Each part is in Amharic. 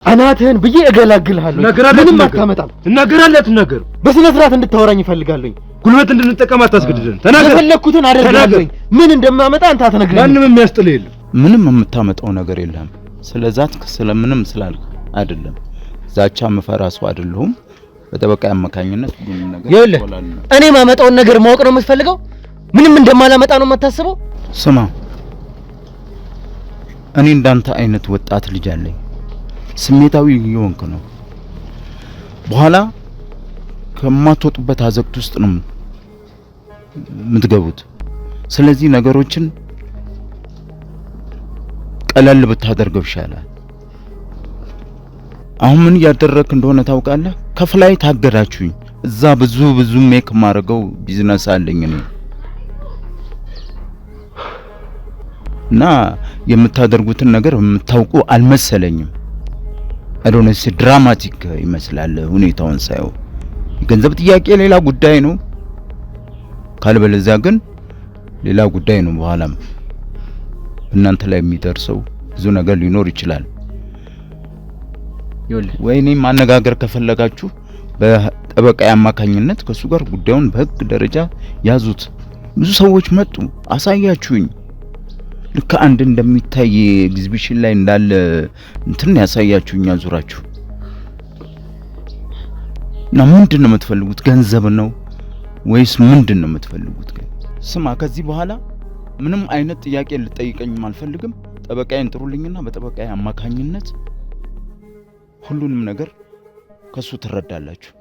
አናትህን ብዬ እገላግልሃለሁ። ምንም አታመጣም። እናገራለሁ ነገር በስነ ስርዓት እንድታወራኝ እፈልጋለሁ። ጉልበት እንድንጠቀም አታስገድደን። ተናገር። የፈለኩትን አደርጋለሁ። ምን እንደማመጣ አንተ አትነግረኝ። ማንንም የሚያስጥል የለም። ምንም የምታመጣው ነገር የለም። ስለዛትክ ስለምንም ስላልክ አይደለም። ዛቻ መፈራ ሰው አይደለሁም። በጠበቃ አማካኝነት ሁሉም ነገር ይኸውልህ፣ እኔ ማመጣውን ነገር ማወቅ ነው የምትፈልገው? ምንም እንደማላመጣ ነው የምታስበው? ስማ፣ እኔ እንዳንተ አይነት ወጣት ልጅ አለኝ። ስሜታዊ እየሆንክ ነው። በኋላ ከማትወጡበት አዘቅት ውስጥ ነው የምትገቡት። ስለዚህ ነገሮችን ቀለል ብታደርገው ይሻላል። አሁን ምን እያደረክ እንደሆነ ታውቃለህ? ከፍላይ ታገዳችሁኝ። እዛ ብዙ ሜክ ማድረገው ቢዝነስ አለኝ እኔ እና የምታደርጉትን ነገር የምታውቁ አልመሰለኝም። አዶንስ ድራማቲክ ይመስላል ሁኔታውን ሳይው። የገንዘብ ጥያቄ ሌላ ጉዳይ ነው፣ ካልበለዚያ ግን ሌላ ጉዳይ ነው። በኋላም እናንተ ላይ የሚደርሰው ብዙ ነገር ሊኖር ይችላል። ወይኔ ማነጋገር ከፈለጋችሁ በጠበቃ አማካኝነት ከሱ ጋር ጉዳዩን በህግ ደረጃ ያዙት። ብዙ ሰዎች መጡ፣ አሳያችሁኝ። ልክ አንድ እንደሚታይ ኤግዚቢሽን ላይ እንዳለ እንትን ያሳያችሁኝ አዙራችሁ። እና ምንድነው የምትፈልጉት? ገንዘብ ነው ወይስ ምንድነው የምትፈልጉት? ስማ፣ ከዚህ በኋላ ምንም አይነት ጥያቄ ልጠይቀኝም አልፈልግም። ጠበቃዬን ጥሩልኝና በጠበቃዬ አማካኝነት ሁሉንም ነገር ከሱ ትረዳላችሁ።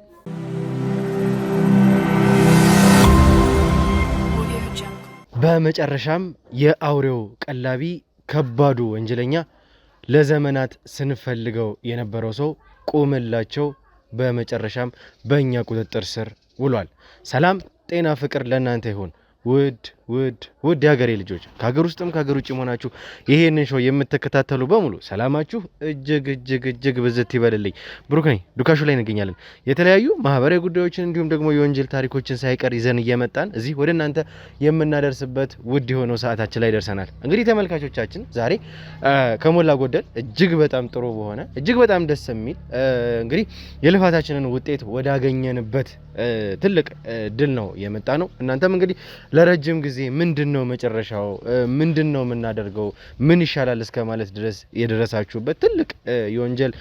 በመጨረሻም የአውሬው ቀላቢ ከባዱ ወንጀለኛ ለዘመናት ስንፈልገው የነበረው ሰው ቆመላቸው። በመጨረሻም በእኛ ቁጥጥር ስር ውሏል። ሰላም፣ ጤና፣ ፍቅር ለእናንተ ይሁን። ውድ የሀገሬ ልጆች ከሀገር ውስጥም ከሀገር ውጭ ሆናችሁ ይሄንን ሾው የምትከታተሉ በሙሉ ሰላማችሁ እጅግ ብዝት ይበልልኝ። ብሩክ ነኝ። ዱካሾ ላይ እንገኛለን። የተለያዩ ማህበራዊ ጉዳዮችን እንዲሁም ደግሞ የወንጀል ታሪኮችን ሳይቀር ይዘን እየመጣን እዚህ ወደ እናንተ የምናደርስበት ውድ የሆነው ሰዓታችን ላይ ደርሰናል። እንግዲህ ተመልካቾቻችን ዛሬ ከሞላ ጎደል እጅግ በጣም ጥሩ በሆነ እጅግ በጣም ደስ የሚል እንግዲህ የልፋታችንን ውጤት ወዳገኘንበት ትልቅ ድል ነው የመጣ ነው። እናንተም እንግዲህ ለረጅም ጊዜ ምንድነው መጨረሻው፣ ምንድነው የምናደርገው፣ ምን ይሻላል እስከ ማለት ድረስ የደረሳችሁበት ትልቅ የወንጀል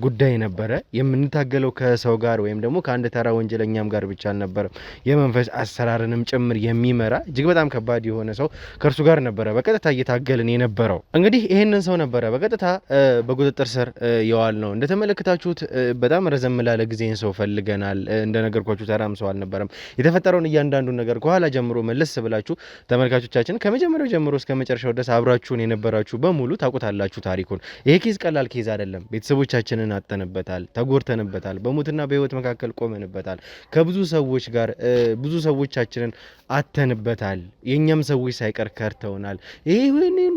ጉዳይ ነበረ። የምንታገለው ከሰው ጋር ወይም ደግሞ ከአንድ ተራ ወንጀለኛም ጋር ብቻ አልነበረም። የመንፈስ አሰራርንም ጭምር የሚመራ እጅግ በጣም ከባድ የሆነ ሰው ከእርሱ ጋር ነበረ በቀጥታ እየታገልን የነበረው። እንግዲህ ይሄንን ሰው ነበረ በቀጥታ በቁጥጥር ስር የዋል ነው። እንደተመለከታችሁት በጣም ረዘም ላለ ጊዜን ሰው ፈልገናል። እንደነገርኳችሁ ተራም ሰው አልነበረም። የተፈጠረውን እያንዳንዱን ነገር ከኋላ ጀምሮ መለስ ብላችሁ ተመልካቾቻችን ከመጀመሪያው ጀምሮ እስከ መጨረሻው ድረስ አብራችሁን የነበራችሁ በሙሉ ታውቁታላችሁ ታሪኩን። ይሄ ኬዝ ቀላል ኬዝ አይደለም። ቤተሰቦቻችንን አጠንበታል፣ ተጎርተንበታል፣ በሞትና በህይወት መካከል ቆመንበታል። ከብዙ ሰዎች ጋር ብዙ ሰዎቻችንን አተንበታል። የኛም ሰዎች ሳይቀር ከርተውናል። ይሄ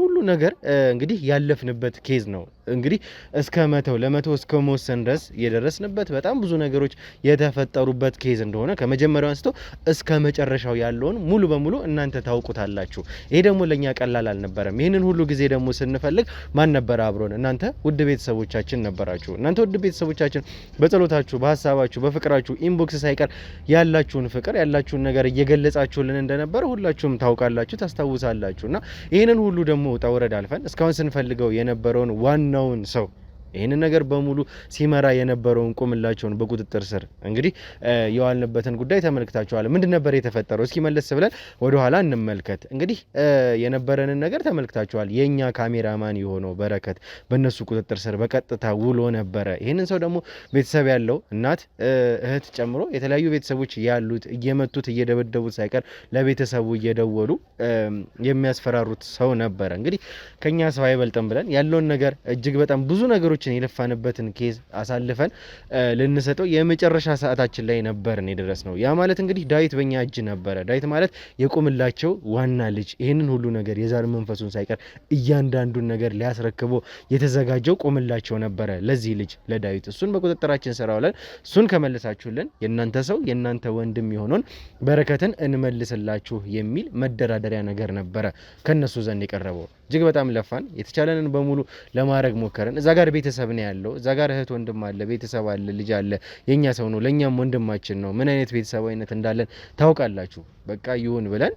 ሁሉ ነገር እንግዲህ ያለፍንበት ኬዝ ነው። እንግዲህ እስከ ለመተው እስከ መወሰን ድረስ የደረስንበት በጣም ብዙ ነገሮች የተፈጠሩበት ኬዝ እንደሆነ ከመጀመሪያው አንስቶ እስከ መጨረሻው ያለውን ሙሉ በሙሉ እናንተ ታውቁታላችሁ። ይሄ ደግሞ ለኛ ቀላል አልነበረም። ይሄንን ሁሉ ጊዜ ደግሞ ስንፈልግ ማን ነበር አብሮን? እናንተ ውድ ቤተሰቦቻችን ነበራችሁ። እናንተ ውድ ቤተሰቦቻችን በጸሎታችሁ፣ በሐሳባችሁ፣ በፍቅራችሁ ኢንቦክስ ሳይቀር ያላችሁን ፍቅር ያላችሁን ነገር እየገለጻችሁልን እንደነበር ሁላችሁም ታውቃላችሁ፣ ታስታውሳላችሁና ይሄንን ሁሉ ደግሞ ውጣውረድ አልፈን እስካሁን ስንፈልገው የነበረውን ዋናውን ሰው ይሄንን ነገር በሙሉ ሲመራ የነበረውን ቁምላቸውን በቁጥጥር ስር እንግዲህ የዋልንበትን ጉዳይ ተመልክታችኋል። ምንድን ነበር የተፈጠረው? እስኪ መለስ ብለን ወደ ኋላ እንመልከት። እንግዲህ የነበረንን ነገር ተመልክታችኋል። የኛ ካሜራማን የሆነው በረከት በእነሱ ቁጥጥር ስር በቀጥታ ውሎ ነበረ። ይሄንን ሰው ደግሞ ቤተሰብ ያለው እናት፣ እህት ጨምሮ የተለያዩ ቤተሰቦች ያሉት እየመቱት እየደበደቡት ሳይቀር ለቤተሰቡ እየደወሉ የሚያስፈራሩት ሰው ነበረ። እንግዲህ ከኛ ሰው አይበልጥም ብለን ያለውን ነገር እጅግ በጣም ብዙ ነገሮች የለፋንበትን ኬዝ አሳልፈን ልንሰጠው የመጨረሻ ሰዓታችን ላይ ነበርን የደረስነው። ያ ማለት እንግዲህ ዳዊት በእኛ እጅ ነበረ። ዳዊት ማለት የቁምላቸው ዋና ልጅ፣ ይህንን ሁሉ ነገር የዛር መንፈሱን ሳይቀር እያንዳንዱን ነገር ሊያስረክበው የተዘጋጀው ቁምላቸው ነበረ ለዚህ ልጅ ለዳዊት። እሱን በቁጥጥራችን ስራ ውለን እሱን ከመለሳችሁልን የእናንተ ሰው የእናንተ ወንድም የሆነውን በረከትን እንመልስላችሁ የሚል መደራደሪያ ነገር ነበረ ከነሱ ዘንድ የቀረበው። እጅግ በጣም ለፋን፣ የተቻለንን በሙሉ ለማድረግ ሞከረን። እዛ ጋር ቤተሰብ ቤተሰብ ነው ያለው። እዛ ጋር እህት ወንድም አለ፣ ቤተሰብ አለ፣ ልጅ አለ። የኛ ሰው ነው፣ ለኛም ወንድማችን ነው። ምን አይነት ቤተሰባዊነት እንዳለን ታውቃላችሁ። በቃ ይሁን ብለን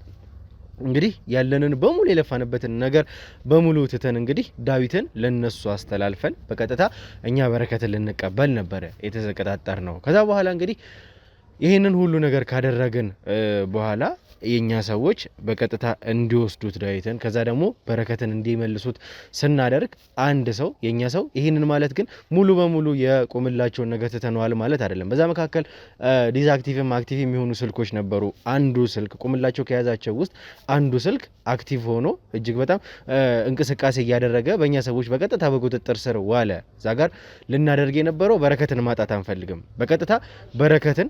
እንግዲህ ያለንን በሙሉ የለፋንበትን ነገር በሙሉ ትተን እንግዲህ ዳዊትን ለነሱ አስተላልፈን በቀጥታ እኛ በረከትን ልንቀበል ነበር የተዘቀጣጠር ነው። ከዛ በኋላ እንግዲህ ይህንን ሁሉ ነገር ካደረግን በኋላ የኛ ሰዎች በቀጥታ እንዲወስዱት ዳዊትን ከዛ ደግሞ በረከትን እንዲመልሱት ስናደርግ አንድ ሰው የኛ ሰው ይህንን ማለት ግን ሙሉ በሙሉ የቆምላቸውን ነገር ትተነዋል ማለት አይደለም። በዛ መካከል ዲስአክቲቭም አክቲቭ የሚሆኑ ስልኮች ነበሩ። አንዱ ስልክ ቆምላቸው ከያዛቸው ውስጥ አንዱ ስልክ አክቲቭ ሆኖ እጅግ በጣም እንቅስቃሴ እያደረገ በእኛ ሰዎች በቀጥታ በቁጥጥር ስር ዋለ። እዛ ጋር ልናደርግ የነበረው በረከትን ማጣት አንፈልግም። በቀጥታ በረከትን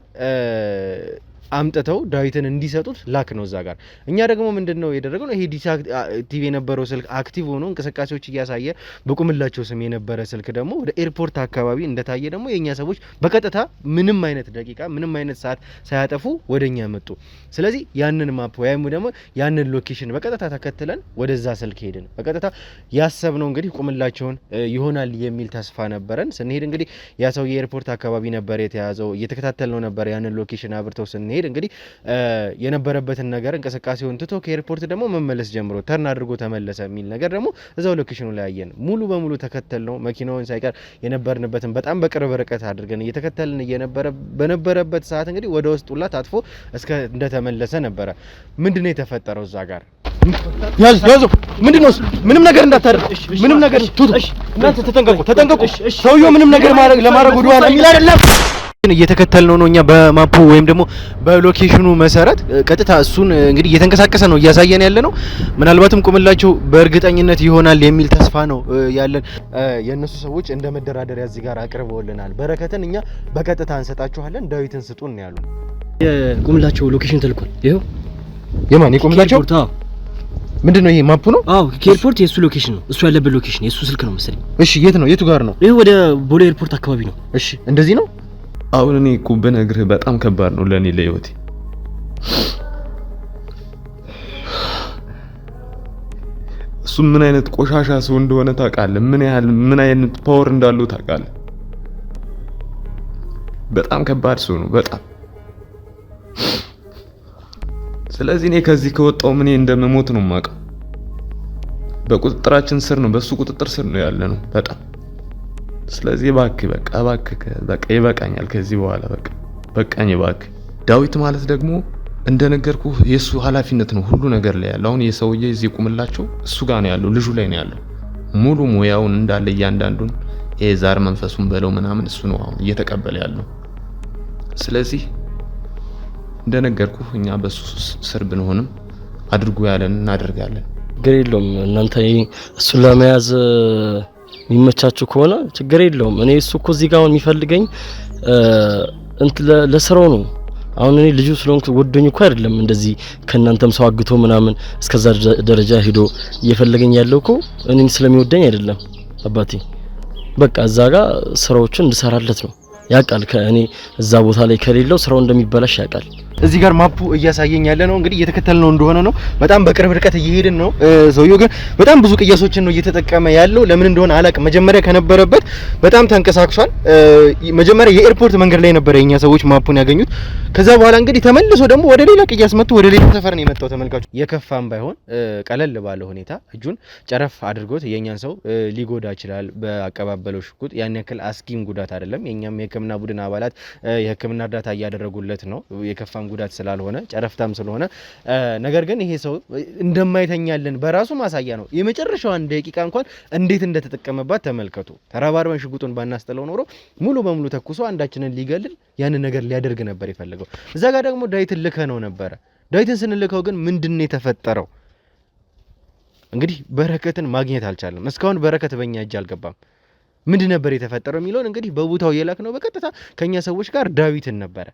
አምጥተው ዳዊትን እንዲሰጡት ላክ ነው እዛ ጋር። እኛ ደግሞ ምንድነው ያደረግነው? ይሄ ዲስአክቲቭ የነበረው ስልክ አክቲቭ ሆኖ እንቅስቃሴዎች እያሳየ በቁምላቸው ስም የነበረ ስልክ ደግሞ ወደ ኤርፖርት አካባቢ እንደታየ ደግሞ የኛ ሰዎች በቀጥታ ምንም አይነት ደቂቃ ምንም አይነት ሰዓት ሳያጠፉ ወደኛ መጡ። ስለዚህ ያንን ማፕ ወይም ደግሞ ያንን ሎኬሽን በቀጥታ ተከትለን ወደዛ ስልክ ሄድን። በቀጥታ ያሰብነው እንግዲህ ቁምላቸውን ይሆናል የሚል ተስፋ ነበረን። ስንሄድ እንግዲህ ያ ሰው የኤርፖርት አካባቢ ነበር የተያዘው። እየተከታተልነው ነበር ያንን ሎኬሽን አብርተው ስንሄድ እንግዲህ የነበረበትን ነገር እንቅስቃሴውን ትቶ ከኤርፖርት ደግሞ መመለስ ጀምሮ ተርን አድርጎ ተመለሰ የሚል ነገር ደግሞ እዛው ሎኬሽኑ ላይ ያየን። ሙሉ በሙሉ ተከተል ነው መኪናውን ሳይቀር የነበርንበትን በጣም በቅርብ ርቀት አድርገን እየተከተልን በነበረበት ሰዓት እንግዲህ ወደ ውስጥ ሁላ ታጥፎ እስከ እንደተመለሰ ነበረ። ምንድነው የተፈጠረው እዛ ጋር? ያዙ ምንድነው? ምንም ነገር እንዳታደርግ፣ ምንም ነገር ቱቱ። እናንተ ተጠንቀቁ። ሰውየው ምንም ነገር ለማድረግ ወደ ኋላ የሚል አይደለም። እየተከተልነው ነው እኛ በማፑ ወይም ደግሞ በሎኬሽኑ መሰረት ቀጥታ እሱን እንግዲህ እየተንቀሳቀሰ ነው እያሳየን ያለ ነው። ምናልባትም ቁምላቸው በእርግጠኝነት ይሆናል የሚል ተስፋ ነው ያለን። የነሱ ሰዎች እንደ መደራደሪያ እዚህ ጋር አቅርበውልናል። በረከትን እኛ በቀጥታ እንሰጣችኋለን፣ ዳዊትን ስጡን ያሉ። የቁምላቸው ሎኬሽን ተልኳል። ይሄው የማን የቁምላቸው? ምንድነው ይሄ ማፑ ነው? አዎ ከኤርፖርት የሱ ሎኬሽን ነው። እሱ ያለበት ሎኬሽን የሱ ስልክ ነው መሰለኝ። እሺ የት ነው? የቱ ጋር ነው? ይሄ ወደ ቦሌ ኤርፖርት አካባቢ ነው። እሺ እንደዚህ ነው። አሁን እኔ እኮ ብነግርህ በጣም ከባድ ነው ለኔ ለህይወቴ። እሱ ምን አይነት ቆሻሻ ሰው እንደሆነ ታውቃለህ? ምን አይነት ፓወር እንዳለው ታውቃለህ? በጣም ከባድ ሰው ነው በጣም። ስለዚህ እኔ ከዚህ ከወጣው ምን እንደምሞት ነው የማውቀው። በቁጥጥራችን ስር ነው፣ በሱ ቁጥጥር ስር ነው ያለ ነው በጣም። ስለዚህ እባክህ በቃ ይበቃኛል ከዚህ በኋላ በቃኝ እባክህ። ዳዊት ማለት ደግሞ እንደነገርኩህ የሱ ኃላፊነት ነው ሁሉ ነገር ላይ ያለው። አሁን የሰውዬ እዚህ ቁምላቸው እሱ ጋር ነው ያለው፣ ልጁ ላይ ነው ያለው። ሙሉ ሙያውን እንዳለ እያንዳንዱን የዛር መንፈሱን በለው ምናምን እሱ ነው አሁን እየተቀበለ ያለው። ስለዚህ እንደነገርኩህ እኛ በሱ ስር ብንሆንም አድርጉ ያለን እናደርጋለን። ችግር የለውም እናንተ እሱን ለመያዝ የሚመቻችሁ ከሆነ ችግር የለውም። እኔ እሱ እኮ እዚህ ጋር አሁን የሚፈልገኝ ለስራው ነው። አሁን እኔ ልጁ ስለሆንኩ ወዶኝ እኮ አይደለም እንደዚህ ከእናንተም ሰው አግቶ ምናምን እስከዛ ደረጃ ሄዶ እየፈለገኝ ያለው እኮ እኔን ስለሚወደኝ አይደለም አባቴ። በቃ እዛ ጋር ስራዎችን እንድሰራለት ነው ያውቃል። ከእኔ እዛ ቦታ ላይ ከሌለው ስራው እንደሚበላሽ ያውቃል። እዚህ ጋር ማፑ እያሳየኝ ያለ ነው እንግዲህ እየተከተልነው እንደሆነ ነው። በጣም በቅርብ ርቀት እየሄድን ነው። ሰውየው ግን በጣም ብዙ ቅያሶችን ነው እየተጠቀመ ያለው። ለምን እንደሆነ አላውቅም። መጀመሪያ ከነበረበት በጣም ተንቀሳቅሷል። መጀመሪያ የኤርፖርት መንገድ ላይ ነበር የኛ ሰዎች ማፑን ያገኙት። ከዛ በኋላ እንግዲህ ተመልሶ ደግሞ ወደ ሌላ ቅያስ መጥቶ ወደ ሌላ ሰፈር ነው የመጣው። ተመልካቹ የከፋም ባይሆን ቀለል ባለ ሁኔታ እጁን ጨረፍ አድርጎት የኛን ሰው ሊጎዳ ይችላል። በአቀባበለው ሽጉጥ ያን ያክል አስጊም ጉዳት አይደለም። የኛም የሕክምና ቡድን አባላት የሕክምና እርዳታ እያደረጉለት ነው። የከፋም ጉዳት ስላልሆነ ጨረፍታም ስለሆነ ነገር ግን ይሄ ሰው እንደማይተኛልን በራሱ ማሳያ ነው። የመጨረሻዋን ደቂቃ እንኳን እንዴት እንደተጠቀመባት ተመልከቱ። ተራባርበን ሽጉጡን ባናስጠለው ኖሮ ሙሉ በሙሉ ተኩሶ አንዳችንን ሊገልል ያንን ነገር ሊያደርግ ነበር የፈለገው። እዛ ጋር ደግሞ ዳዊትን ልከነው ነበረ። ዳዊትን ስንልከው ግን ምንድነው የተፈጠረው? እንግዲህ በረከትን ማግኘት አልቻለም። እስካሁን በረከት በእኛ እጅ አልገባም። ምንድን ነበር የተፈጠረው የሚለውን እንግዲህ በቦታው የላክነው በቀጥታ ከኛ ሰዎች ጋር ዳዊትን ነበረ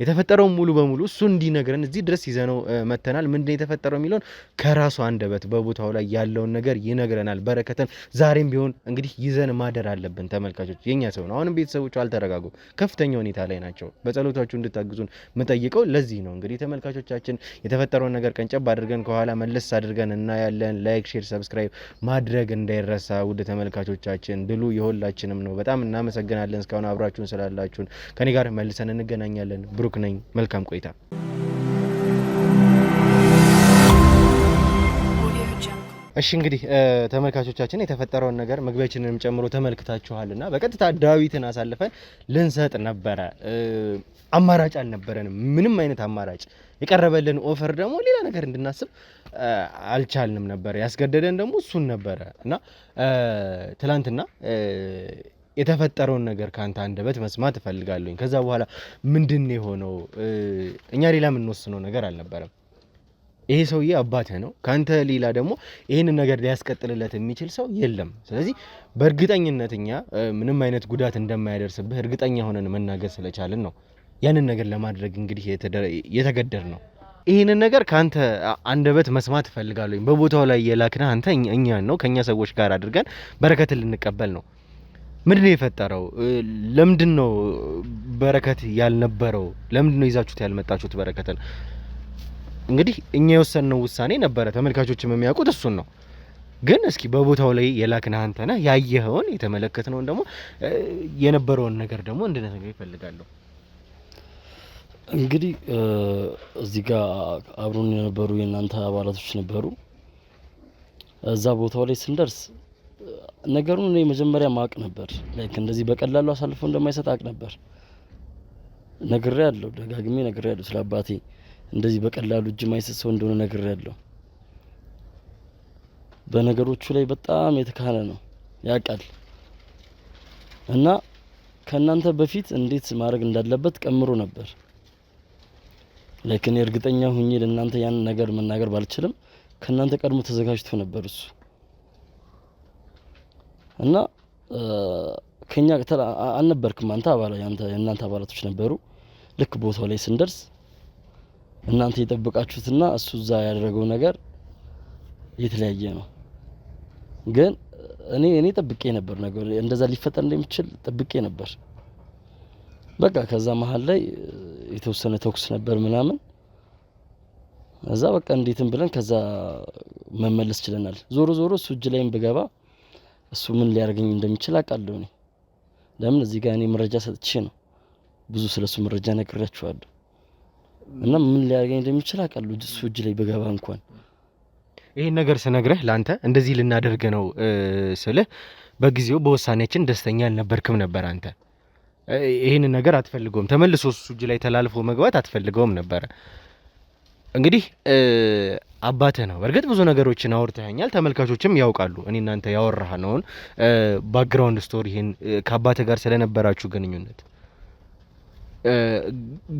የተፈጠረው ሙሉ በሙሉ እሱ እንዲነግረን እዚህ ድረስ ይዘነው መተናል። ምንድነው የተፈጠረው የሚለውን ከራሱ አንደበት በቦታው ላይ ያለውን ነገር ይነግረናል። በረከትን ዛሬም ቢሆን እንግዲህ ይዘን ማደር አለብን። ተመልካቾች የኛ ሰው ነው። አሁንም ቤተሰቦቹ አልተረጋጉም፣ ከፍተኛ ሁኔታ ላይ ናቸው። በጸሎታችሁ እንድታግዙን የምጠይቀው ለዚህ ነው። እንግዲህ ተመልካቾቻችን የተፈጠረውን ነገር ቀንጨብ አድርገን ከኋላ መለስ አድርገን እናያለን። ላይክ፣ ሼር፣ ሰብስክራይብ ማድረግ እንዳይረሳ ውድ ተመልካቾቻችን። ድሉ የሁላችንም ነው። በጣም እናመሰግናለን እስካሁን አብራችሁን ስላላችሁን። ከኔ ጋር መልሰን እንገናኛለን። ብሩክ ነኝ። መልካም ቆይታ። እሺ እንግዲህ ተመልካቾቻችን የተፈጠረውን ነገር መግቢያችንንም ጨምሮ ተመልክታችኋልና በቀጥታ ዳዊትን አሳልፈን ልንሰጥ ነበረ። አማራጭ አልነበረንም፣ ምንም አይነት አማራጭ። የቀረበልን ኦፈር ደግሞ ሌላ ነገር እንድናስብ አልቻልንም ነበር። ያስገደደን ደግሞ እሱን ነበረ እና ትላንትና የተፈጠረውን ነገር ካንተ አንደበት መስማት እፈልጋለሁኝ። ከዛ በኋላ ምንድነው የሆነው? እኛ ሌላ የምንወስነው ነገር አልነበረም። ይሄ ሰውዬ አባትህ ነው። ካንተ ሌላ ደግሞ ይሄንን ነገር ሊያስቀጥልለት የሚችል ሰው የለም። ስለዚህ በእርግጠኝነት እኛ ምንም አይነት ጉዳት እንደማያደርስብህ እርግጠኛ ሆነን መናገር ስለቻልን ነው ያንን ነገር ለማድረግ እንግዲህ የተገደር ነው። ይሄንን ነገር ካንተ አንደበት መስማት እፈልጋለሁ። በቦታው ላይ የላክነህ አንተ እኛን ነው፣ ከኛ ሰዎች ጋር አድርገን በረከትን ልንቀበል ነው። ምንድነው የፈጠረው? ለምንድነው በረከት ያልነበረው? ለምንድነው ይዛችሁት ያልመጣችሁት በረከትን? እንግዲህ እኛ የወሰንነው ውሳኔ ነበረ። ተመልካቾችም የሚያውቁት እሱን ነው። ግን እስኪ በቦታው ላይ የላክነህ አንተ ነህ። ያየኸውን የተመለከትነውን ደግሞ የነበረውን ነገር ደግሞ እንድነግረኝ ይፈልጋለሁ። እንግዲህ እዚህ ጋር አብሮን የነበሩ የእናንተ አባላቶች ነበሩ። እዛ ቦታው ላይ ስንደርስ ነገሩን እኔ መጀመሪያ ማቅ ነበር። ላይክ እንደዚህ በቀላሉ አሳልፎ እንደማይሰጥ አቅ ነበር። ነግሬያለሁ፣ ደጋግሜ ነግሬያለሁ። ስለ አባቴ እንደዚህ በቀላሉ እጅ ማይሰጥ ሰው እንደሆነ ነግሬያለሁ። በነገሮቹ ላይ በጣም የተካነ ነው፣ ያውቃል። እና ከእናንተ በፊት እንዴት ማድረግ እንዳለበት ቀምሮ ነበር። ላይክ እኔ እርግጠኛ ሁኜ ለእናንተ ያን ነገር መናገር ባልችልም ከእናንተ ቀድሞ ተዘጋጅቶ ነበር እሱ። እና ከኛ አልነበርክም አንተ የእናንተ አባላቶች ነበሩ። ልክ ቦታው ላይ ስንደርስ እናንተ የጠበቃችሁትና እሱ እዛ ያደረገው ነገር የተለያየ ነው። ግን እኔ ጠብቄ ነበር ነገር እንደዛ ሊፈጠር እንደሚችል ጠብቄ ነበር። በቃ ከዛ መሀል ላይ የተወሰነ ተኩስ ነበር ምናምን። እዛ በቃ እንዴትም ብለን ከዛ መመለስ ችለናል። ዞሮ እሱ እጅ ላይም ብገባ እሱ ምን ሊያርገኝ እንደሚችል አውቃለሁ። እኔ ለምን እዚህ ጋር እኔ መረጃ ሰጥቼ ነው ብዙ ስለሱ መረጃ ነግሬያችኋለሁ። እና ምን ሊያርገኝ እንደሚችል አውቃለሁ እሱ እጅ ላይ ብገባ እንኳን። ይሄን ነገር ስነግርህ ላንተ እንደዚህ ልናደርግ ነው ስልህ በጊዜው በውሳኔያችን ደስተኛ አልነበርክም ነበር አንተ። ይሄን ነገር አትፈልገውም፣ ተመልሶ እሱ እጅ ላይ ተላልፎ መግባት አትፈልገውም ነበር። እንግዲህ አባትህ ነው። በእርግጥ ብዙ ነገሮችን አውርተኛል፣ ተመልካቾችም ያውቃሉ። እኔ እናንተ ያወራነውን ባክግራውንድ ስቶሪ ይሄን ከአባትህ ጋር ስለነበራችሁ ግንኙነት።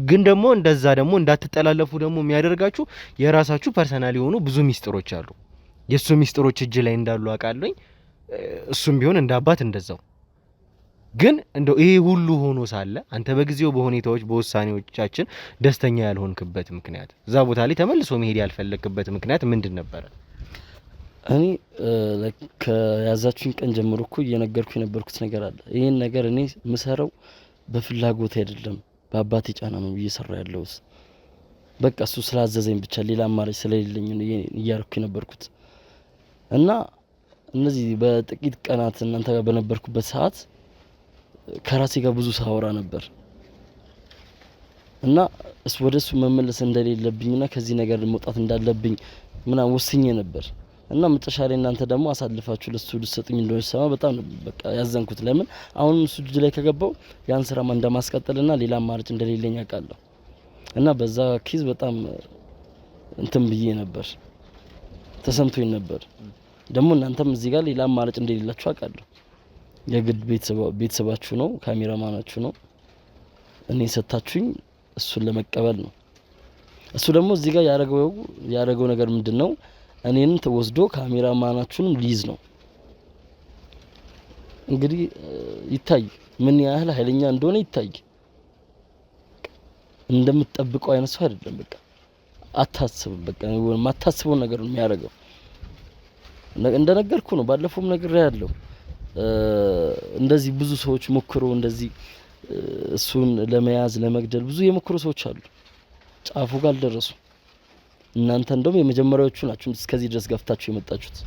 ግን ደግሞ እንደዛ ደግሞ እንዳትጠላለፉ ደግሞ የሚያደርጋችሁ የራሳችሁ ፐርሰናል የሆኑ ብዙ ሚስጥሮች አሉ። የሱ ሚስጥሮች እጅ ላይ እንዳሉ አውቃለሁ። እሱም ቢሆን እንደ አባት እንደዛው። ግን እንደው ይሄ ሁሉ ሆኖ ሳለ አንተ በጊዜው በሁኔታዎች በውሳኔዎቻችን ደስተኛ ያልሆንክበት ምክንያት፣ እዛ ቦታ ላይ ተመልሶ መሄድ ያልፈለክበት ምክንያት ምንድን ነበረ? እኔ ከያዛችሁኝ ቀን ጀምሮ እኮ እየነገርኩ የነበርኩት ነገር አለ። ይሄን ነገር እኔ ምሰራው በፍላጎት አይደለም፣ በአባቴ ጫና ነው እየሰራ ያለሁት። በቃ እሱ ስላዘዘኝ ብቻ ሌላ አማራጭ ስለሌለኝ ነው እያረኩ የነበርኩት። እና እነዚህ በጥቂት ቀናት እናንተ ጋር በነበርኩበት ሰዓት ከራሴ ጋር ብዙ ሳወራ ነበር እና ወደ እሱ መመለስ እንደሌለብኝና ከዚህ ነገር መውጣት እንዳለብኝ ምናምን ወስኜ ነበር። እና መጨረሻ ላይ እናንተ ደግሞ አሳልፋችሁ ለሱ ልትሰጡኝ እንደሆነ ሰማ በጣም በቃ ያዘንኩት። ለምን አሁን እሱ እጅ ላይ ከገባው ያን ስራ እንደማስቀጥልና ሌላ አማራጭ እንደሌለኝ አውቃለሁ። እና በዛ ኬዝ በጣም እንትን ብዬ ነበር፣ ተሰምቶኝ ነበር። ደግሞ እናንተም እዚህ ጋር ሌላ አማራጭ እንደሌላችሁ አውቃለሁ። የግድ ቤተሰባችሁ ነው፣ ካሜራማናችሁ ነው። እኔ ሰጣችሁኝ እሱን ለመቀበል ነው። እሱ ደግሞ እዚህ ጋር ያደረገው ነገር ምንድነው? እኔን ተወስዶ ካሜራማናችሁንም ሊይዝ ነው። እንግዲህ ይታይ ምን ያህል ኃይለኛ እንደሆነ ይታይ። እንደምትጠብቀው አይነት ሰው አይደለም። በቃ አታስብም። በቃ ማታስበው ነገር ነው የሚያደርገው። እንደነገርኩ ነው ባለፈውም ነገር ያለው እንደዚህ ብዙ ሰዎች ሞክሮ እንደዚህ እሱን ለመያዝ ለመግደል ብዙ የሞክሩ ሰዎች አሉ። ጫፉ ጋር አልደረሱ። እናንተ እንደውም የመጀመሪያዎቹ ናችሁ እስከዚህ ድረስ ገፍታችሁ የመጣችሁት።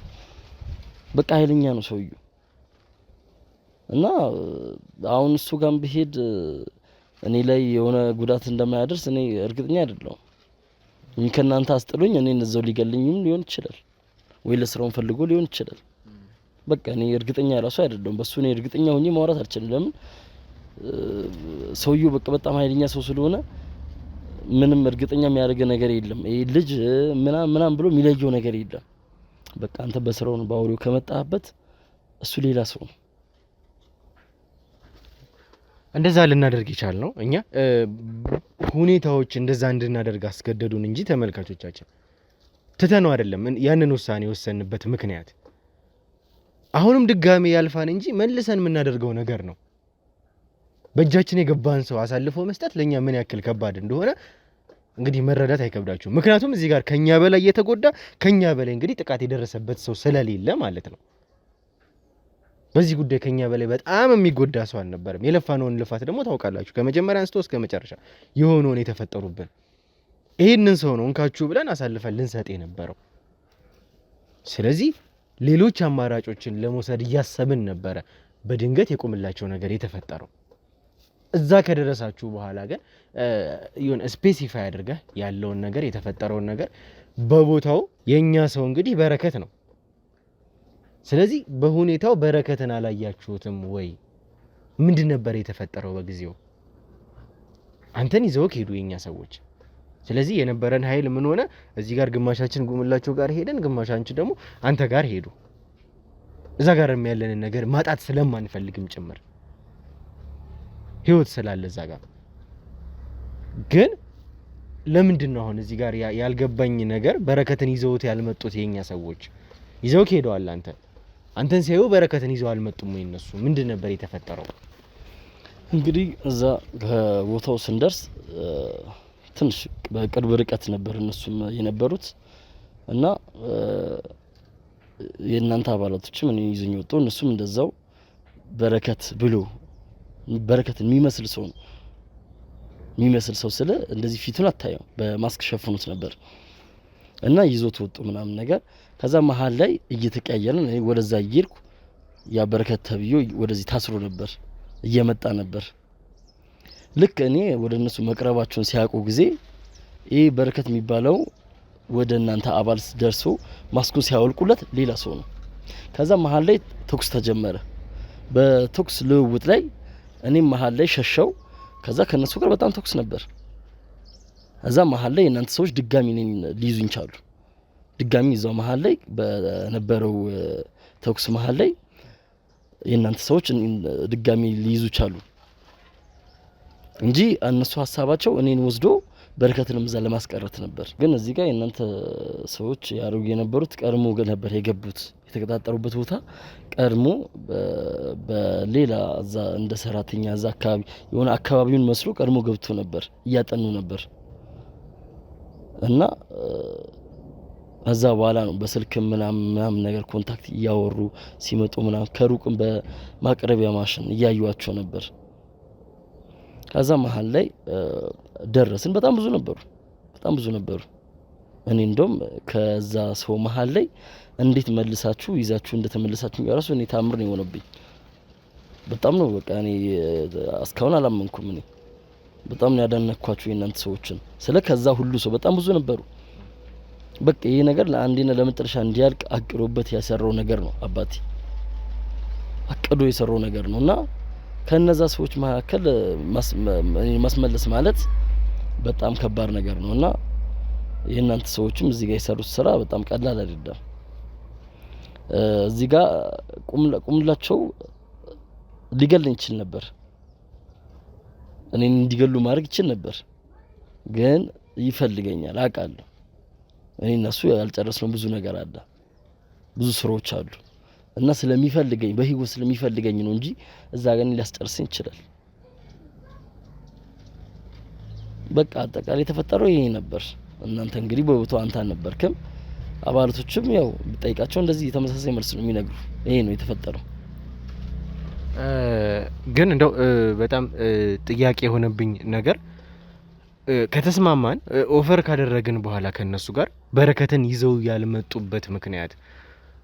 በቃ ኃይለኛ ነው ሰውዬው እና አሁን እሱ ጋር ብሄድ እኔ ላይ የሆነ ጉዳት እንደማያደርስ እኔ እርግጠኛ አይደለሁም። ከእናንተ አስጥሉኝ እኔን እዛው ሊገልኝም ሊሆን ይችላል ወይ ለስራውን ፈልጎ ሊሆን ይችላል። በቃ እኔ እርግጠኛ ራሱ አይደለሁም። በሱ እኔ እርግጠኛ ሆኜ ማውራት አልችልም። ለምን ሰውዬው በቃ በጣም ኃይለኛ ሰው ስለሆነ ምንም እርግጠኛ የሚያደርግ ነገር የለም። ይሄ ልጅ ምናምን ብሎ የሚለየው ነገር የለም። በቃ አንተ በስራው ነው ባውሪው ከመጣበት እሱ ሌላ ሰው ነው። እንደዛ ልናደርግ ይቻል ነው እኛ ሁኔታዎች እንደዛ እንድናደርግ አስገደዱን እንጂ ተመልካቾቻችን ትተነው አይደለም ያንን ውሳኔ ወሰንበት ምክንያት አሁንም ድጋሚ ያልፋን እንጂ መልሰን የምናደርገው ነገር ነው። በእጃችን የገባን ሰው አሳልፎ መስጠት ለኛ ምን ያክል ከባድ እንደሆነ እንግዲህ መረዳት አይከብዳችሁም። ምክንያቱም እዚህ ጋር ከኛ በላይ የተጎዳ ከኛ በላይ እንግዲህ ጥቃት የደረሰበት ሰው ስለሌለ ማለት ነው። በዚህ ጉዳይ ከኛ በላይ በጣም የሚጎዳ ሰው አልነበረም። የለፋነውን ልፋት ደግሞ ታውቃላችሁ ከመጀመሪያ አንስቶ እስከ መጨረሻ የሆነውን የተፈጠሩብን ይሄንን ሰው ነው እንካችሁ ብለን አሳልፈን ልንሰጥ የነበረው። ስለዚህ ሌሎች አማራጮችን ለመውሰድ እያሰብን ነበረ። በድንገት የቆምላቸው ነገር የተፈጠረው እዛ ከደረሳችሁ በኋላ ግን ይሁን ስፔሲፋይ አድርገህ ያለውን ነገር የተፈጠረውን ነገር በቦታው የኛ ሰው እንግዲህ በረከት ነው። ስለዚህ በሁኔታው በረከትን አላያችሁትም ወይ? ምንድን ነበር የተፈጠረው በጊዜው? አንተን ይዘው ሄዱ የኛ ሰዎች። ስለዚህ የነበረን ኃይል ምን ሆነ? እዚህ ጋር ግማሻችን ጉምላቸው ጋር ሄደን ግማሻችን ደግሞ አንተ ጋር ሄዱ። እዛ ጋር ያለንን ነገር ማጣት ስለማንፈልግም ጭምር ህይወት ስላለ እዛ ጋር ግን ለምንድን ነው አሁን እዚህ ጋር ያልገባኝ ነገር በረከትን ይዘውት ያልመጡት የኛ ሰዎች? ይዘው ሄደዋል። አንተን ሲያዩ በረከትን ይዘው አልመጡም ወይ እነሱ? ምንድን ነበር የተፈጠረው? እንግዲህ እዛ ከቦታው ስንደርስ ትንሽ በቅርብ ርቀት ነበር እነሱም የነበሩት እና የእናንተ አባላቶችም እኔ ይዘኝ ወጡ። እነሱም እንደዛው በረከት ብሎ በረከትን የሚመስል ሰው ነው። የሚመስል ሰው ስለ እንደዚህ ፊቱን አታየው በማስክ ሸፍኑት ነበር እና ይዞት ወጡ ምናምን ነገር። ከዛ መሀል ላይ እየተቀያየርን እኔ ወደዛ እየሄድኩ ያ በረከት ተብዮ ወደዚህ ታስሮ ነበር እየመጣ ነበር። ልክ እኔ ወደ እነሱ መቅረባቸውን ሲያውቁ ጊዜ ይሄ በረከት የሚባለው ወደ እናንተ አባል ደርሶ ማስኩን ሲያወልቁለት ሌላ ሰው ነው። ከዛ መሀል ላይ ተኩስ ተጀመረ። በተኩስ ልውውጥ ላይ እኔም መሀል ላይ ሸሸው። ከዛ ከነሱ ጋር በጣም ተኩስ ነበር። እዛ መሀል ላይ እናንተ ሰዎች ድጋሚ ነኝ ሊይዙኝ ቻሉ። ድጋሚ እዛው መሀል ላይ በነበረው ተኩስ መሀል ላይ የእናንተ ሰዎች ድጋሚ ሊይዙ ቻሉ እንጂ እነሱ ሀሳባቸው እኔን ወስዶ በረከትንም እዛ ለማስቀረት ነበር። ግን እዚህ ጋር የእናንተ ሰዎች ያደርጉ የነበሩት ቀድሞ ነበር የገቡት የተቀጣጠሩበት ቦታ ቀድሞ በሌላ እዛ እንደ ሰራተኛ እዛ አካባቢ የሆነ አካባቢውን መስሎ ቀድሞ ገብቶ ነበር እያጠኑ ነበር እና ከዛ በኋላ ነው በስልክ ምናምን ነገር ኮንታክት እያወሩ ሲመጡ ምናምን ከሩቅም በማቅረቢያ ማሽን እያዩዋቸው ነበር። ከዛ መሀል ላይ ደረስን። በጣም ብዙ ነበሩ። እኔ እንደውም ከዛ ሰው መሀል ላይ እንዴት መልሳችሁ ይዛችሁ እንደተመለሳችሁ ያራሱ እኔ ታምር ነው የሆነብኝ። በጣም ነው በቃ እኔ እስካሁን አላመንኩም። እኔ በጣም ነው ያዳነኳችሁ የእናንተ ሰዎችን ስለ ከዛ ሁሉ ሰው በጣም ብዙ ነበሩ። በቃ ይሄ ነገር ለአንዴና ለመጨረሻ እንዲያልቅ አቅዶበት ያሰራው ነገር ነው። አባቴ አቅዶ የሰራው ነገር ነውና ከነዛ ሰዎች መካከል ማስመለስ ማለት በጣም ከባድ ነገር ነውና የእናንተ ሰዎችም እዚህ ጋር የሰሩት ስራ በጣም ቀላል አይደለም። እዚህ ጋር ቁምላቸው ሊገለኝ ይችል ነበር። እኔን እንዲገሉ ማድረግ ይችል ነበር። ግን ይፈልገኛል አውቃለሁ። እኔ እነሱ ያልጨረስነው ብዙ ነገር አለ። ብዙ ስራዎች አሉ እና ስለሚፈልገኝ በህይወት ስለሚፈልገኝ ነው እንጂ እዛ ጋር ሊያስጨርሰኝ ይችላል። በቃ አጠቃላይ የተፈጠረው ይሄ ነበር። እናንተ እንግዲህ በቦታው አንተ አልነበርክም። አባላቶችም ያው ቢጠይቃቸው እንደዚህ ተመሳሳይ መልስ ነው የሚነግሩ። ይሄ ነው የተፈጠረው። ግን እንደው በጣም ጥያቄ የሆነብኝ ነገር ከተስማማን ኦፈር ካደረግን በኋላ ከነሱ ጋር በረከትን ይዘው ያልመጡበት ምክንያት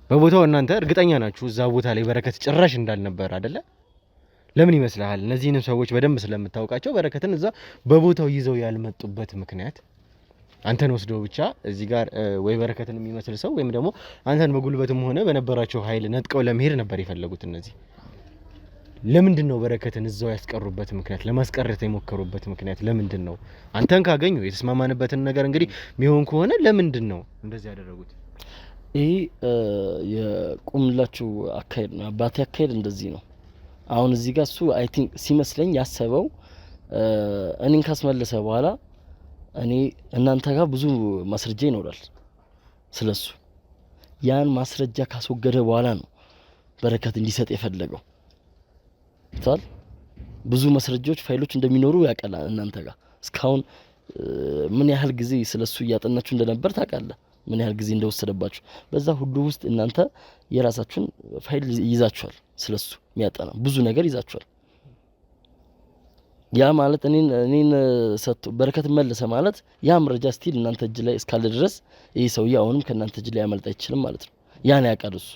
በቦታው እናንተ እርግጠኛ ናችሁ እዛ ቦታ ላይ በረከት ጭራሽ እንዳልነበር አይደለ? ለምን ይመስልሃል? እነዚህንም ሰዎች በደንብ ስለምታውቃቸው በረከትን እዛ በቦታው ይዘው ያልመጡበት ምክንያት አንተን ወስደው ብቻ እዚህ ጋር ወይ በረከትን የሚመስል ሰው ወይም ደግሞ አንተን በጉልበትም ሆነ በነበራቸው ኃይል ነጥቀው ለመሄድ ነበር የፈለጉት እነዚህ። ለምንድን ነው በረከትን እዛው ያስቀሩበት ምክንያት? ለማስቀረት የሞከሩበት ምክንያት ለምንድን ነው? አንተን ካገኙ የተስማማንበትን ነገር እንግዲህ ሚሆን ከሆነ ለምንድን ነው እንደዚህ ያደረጉት? ይሄ የቁምላችሁ አካሄድ ነው። አባቴ አካሄድ እንደዚህ ነው። አሁን እዚህ ጋር እሱ አይ ቲንክ ሲመስለኝ ያሰበው እኔን ካስመለሰ በኋላ እኔ እናንተ ጋር ብዙ ማስረጃ ይኖራል ስለሱ። ያን ማስረጃ ካስወገደ በኋላ ነው በረከት እንዲሰጥ የፈለገው። ታል ብዙ ማስረጃዎች ፋይሎች እንደሚኖሩ ያውቃል። እናንተ ጋር እስካሁን ምን ያህል ጊዜ ስለሱ እያጠናችሁ እንደነበር ታውቃለህ። ምን ያህል ጊዜ እንደወሰደባችሁ በዛ ሁሉ ውስጥ እናንተ የራሳችሁን ፋይል ይዛችኋል። ስለሱ የሚያጠና ብዙ ነገር ይዛችኋል። ያ ማለት እኔን ሰጥቶ በረከት መለሰ ማለት ያ መረጃ ስቲል እናንተ እጅ ላይ እስካለ ድረስ ይሄ ሰውዬ አሁንም ከእናንተ እጅ ላይ ያመልጥ አይችልም ማለት ነው። ያን ያውቃል እሱ።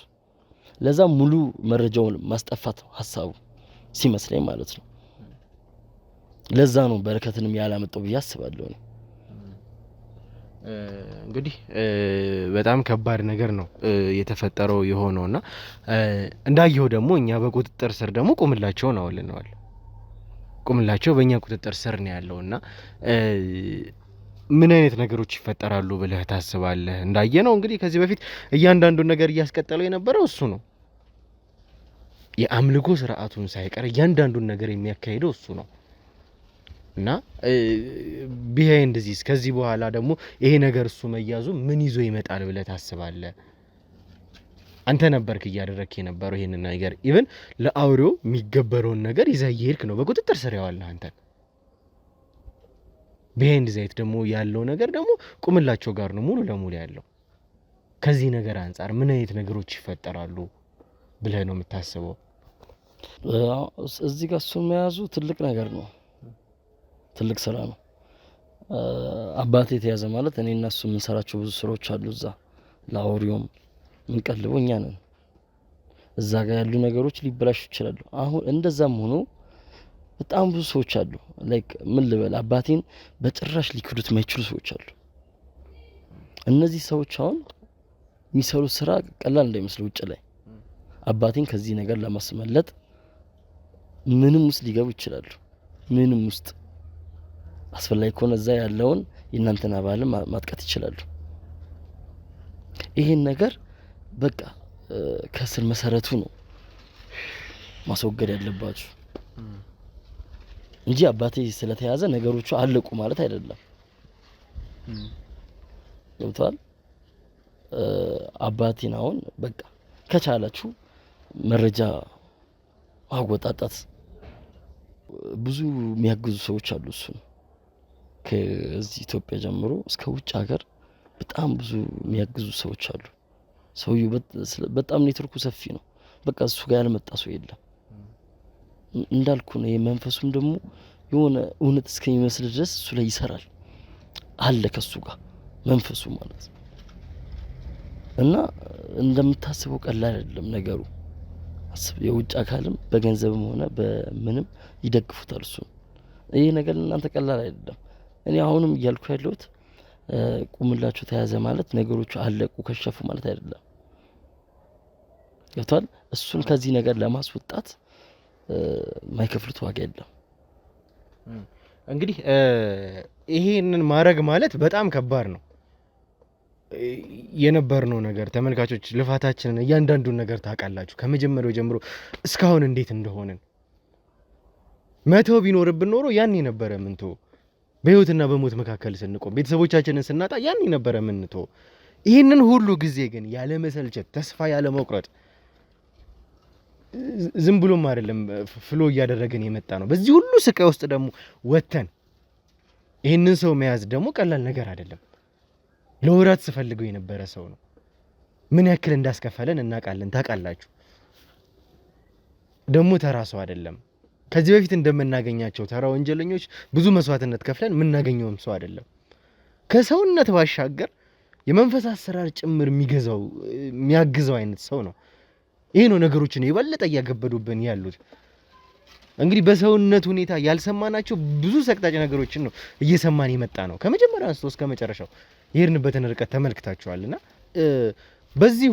ለዛ ሙሉ መረጃውን ማስጠፋት ሀሳቡ ሲመስለኝ ማለት ነው። ለዛ ነው በረከትንም ያላመጣው ብዬ አስባለሁ። እንግዲህ በጣም ከባድ ነገር ነው የተፈጠረው የሆነውና እንዳየው ደግሞ እኛ በቁጥጥር ስር ደግሞ ቁምላቸውን አውልነዋል። ቁምላቸው በእኛ ቁጥጥር ስር ነው ያለውና ምን አይነት ነገሮች ይፈጠራሉ ብለህ ታስባለህ? እንዳየነው እንግዲህ ከዚህ በፊት እያንዳንዱን ነገር እያስቀጠለው የነበረው እሱ ነው። የአምልኮ ስርዓቱን ሳይቀር እያንዳንዱን ነገር የሚያካሂደው እሱ ነው እና ቢሃይንድ ዚስ ከዚህ በኋላ ደግሞ ይሄ ነገር እሱ መያዙ ምን ይዞ ይመጣል ብለህ ታስባለህ? አንተ ነበርክ እያደረክ የነበረው ይሄንን ነገር ኢቭን ለአውሬው የሚገበረውን ነገር ይዘህ እየሄድክ ነው በቁጥጥር ስር ያዋልህ አንተ። ቢሃይንድ ዛይት ደግሞ ያለው ነገር ደግሞ ቁምላቸው ጋር ነው ሙሉ ለሙሉ ያለው። ከዚህ ነገር አንፃር ምን አይነት ነገሮች ይፈጠራሉ ብለህ ነው የምታስበው? እዚህ ጋር እሱን መያዙ ትልቅ ነገር ነው። ትልቅ ስራ ነው። አባቴ የተያዘ ማለት እኔ እና እሱ የምንሰራቸው ብዙ ስራዎች አሉ። እዛ ለአውሬውም ምንቀልበው እኛ ነን። እዛ ጋር ያሉ ነገሮች ሊበላሹ ይችላሉ። አሁን እንደዛም ሆኖ በጣም ብዙ ሰዎች አሉ። ላይክ ምን ልበል አባቴን በጭራሽ ሊክዱት የማይችሉ ሰዎች አሉ። እነዚህ ሰዎች አሁን የሚሰሩት ስራ ቀላል እንዳይመስል ውጭ ላይ አባቴን ከዚህ ነገር ለማስመለጥ ምንም ውስጥ ሊገቡ ይችላሉ። ምንም ውስጥ አስፈላጊ ከሆነ እዛ ያለውን የእናንተን አባልን ማጥቃት ይችላሉ። ይሄን ነገር በቃ ከስር መሰረቱ ነው ማስወገድ ያለባችሁ እንጂ አባቴ ስለተያዘ ነገሮቹ አለቁ ማለት አይደለም። ገብቷል? አባቴን አሁን በቃ ከቻላችሁ መረጃ ማወጣጣት ብዙ የሚያግዙ ሰዎች አሉ። እሱ ከዚህ ኢትዮጵያ ጀምሮ እስከ ውጭ ሀገር በጣም ብዙ የሚያግዙ ሰዎች አሉ። ሰውዬው በጣም ኔትወርኩ ሰፊ ነው። በቃ እሱ ጋር ያልመጣ ሰው የለም። እንዳልኩ ነው። የመንፈሱም ደግሞ የሆነ እውነት እስከሚመስል ድረስ እሱ ላይ ይሰራል አለ ከሱ ጋር መንፈሱ ማለት ነው። እና እንደምታስበው ቀላል አይደለም ነገሩ። የውጭ አካልም በገንዘብም ሆነ በምንም ይደግፉታል እሱ። ይሄ ነገር እናንተ ቀላል አይደለም። እኔ አሁንም እያልኩ ያለሁት ቁምላችሁ ተያዘ ማለት ነገሮቹ አለቁ ከሸፉ ማለት አይደለም። ገብቷል? እሱን ከዚህ ነገር ለማስወጣት ማይከፍሉት ዋጋ የለም። እንግዲህ ይሄንን ማድረግ ማለት በጣም ከባድ ነው። የነበርነው ነገር ተመልካቾች ልፋታችንን እያንዳንዱን ነገር ታውቃላችሁ። ከመጀመሪያው ጀምሮ እስካሁን እንዴት እንደሆነን መተው ቢኖርብን ኖሮ ያኔ ነበረ ምንቶ በህይወትና በሞት መካከል ስንቆም ቤተሰቦቻችንን ስናጣ ያኔ ነበረ ምንቶ። ይህንን ሁሉ ጊዜ ግን ያለ መሰልቸት ተስፋ ያለ መቁረጥ ዝም ብሎም አይደለም ፍሎ እያደረገን የመጣ ነው። በዚህ ሁሉ ስቃይ ውስጥ ደግሞ ወተን ይህንን ሰው መያዝ ደግሞ ቀላል ነገር አይደለም። ለወራት ስፈልገው የነበረ ሰው ነው። ምን ያክል እንዳስከፈለን እናውቃለን፣ ታውቃላችሁ። ደግሞ ተራ ሰው አይደለም። ከዚህ በፊት እንደምናገኛቸው ተራ ወንጀለኞች ብዙ መስዋዕትነት ከፍለን የምናገኘውም ሰው አይደለም። ከሰውነት ባሻገር የመንፈስ አሰራር ጭምር የሚያግዘው አይነት ሰው ነው። ይሄ ነው ነገሮችን የበለጠ እያገበዱብን ያሉት። እንግዲህ በሰውነት ሁኔታ ያልሰማናቸው ብዙ ሰቅጣጭ ነገሮችን ነው እየሰማን የመጣ ነው። ከመጀመሪያው አንስቶ እስከ መጨረሻው የሄድንበትን ርቀት ተመልክታችኋልና በዚህ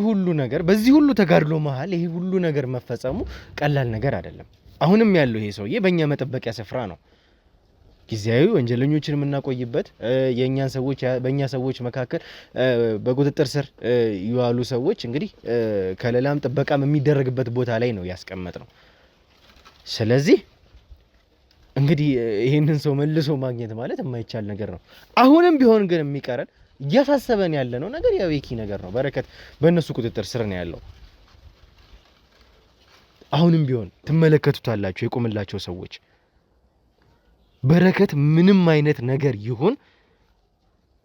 ሁሉ ተጋድሎ መሀል ይሄ ሁሉ ነገር መፈጸሙ ቀላል ነገር አይደለም። አሁንም ያለው ይሄ ሰውዬ በእኛ መጠበቂያ ስፍራ ነው። ጊዜያዊ ወንጀለኞችን የምናቆይበት በእኛ ሰዎች መካከል በቁጥጥር ስር የዋሉ ሰዎች እንግዲህ ከለላም ጥበቃም የሚደረግበት ቦታ ላይ ነው ያስቀመጥ ነው። ስለዚህ እንግዲህ ይህንን ሰው መልሶ ማግኘት ማለት የማይቻል ነገር ነው። አሁንም ቢሆን ግን የሚቀረን እያሳሰበን ያለ ነው ነገር የቤኪ ነገር ነው። በረከት በእነሱ ቁጥጥር ስር ነው ያለው። አሁንም ቢሆን ትመለከቱታላችሁ የቆምላቸው ሰዎች። በረከት ምንም አይነት ነገር ይሁን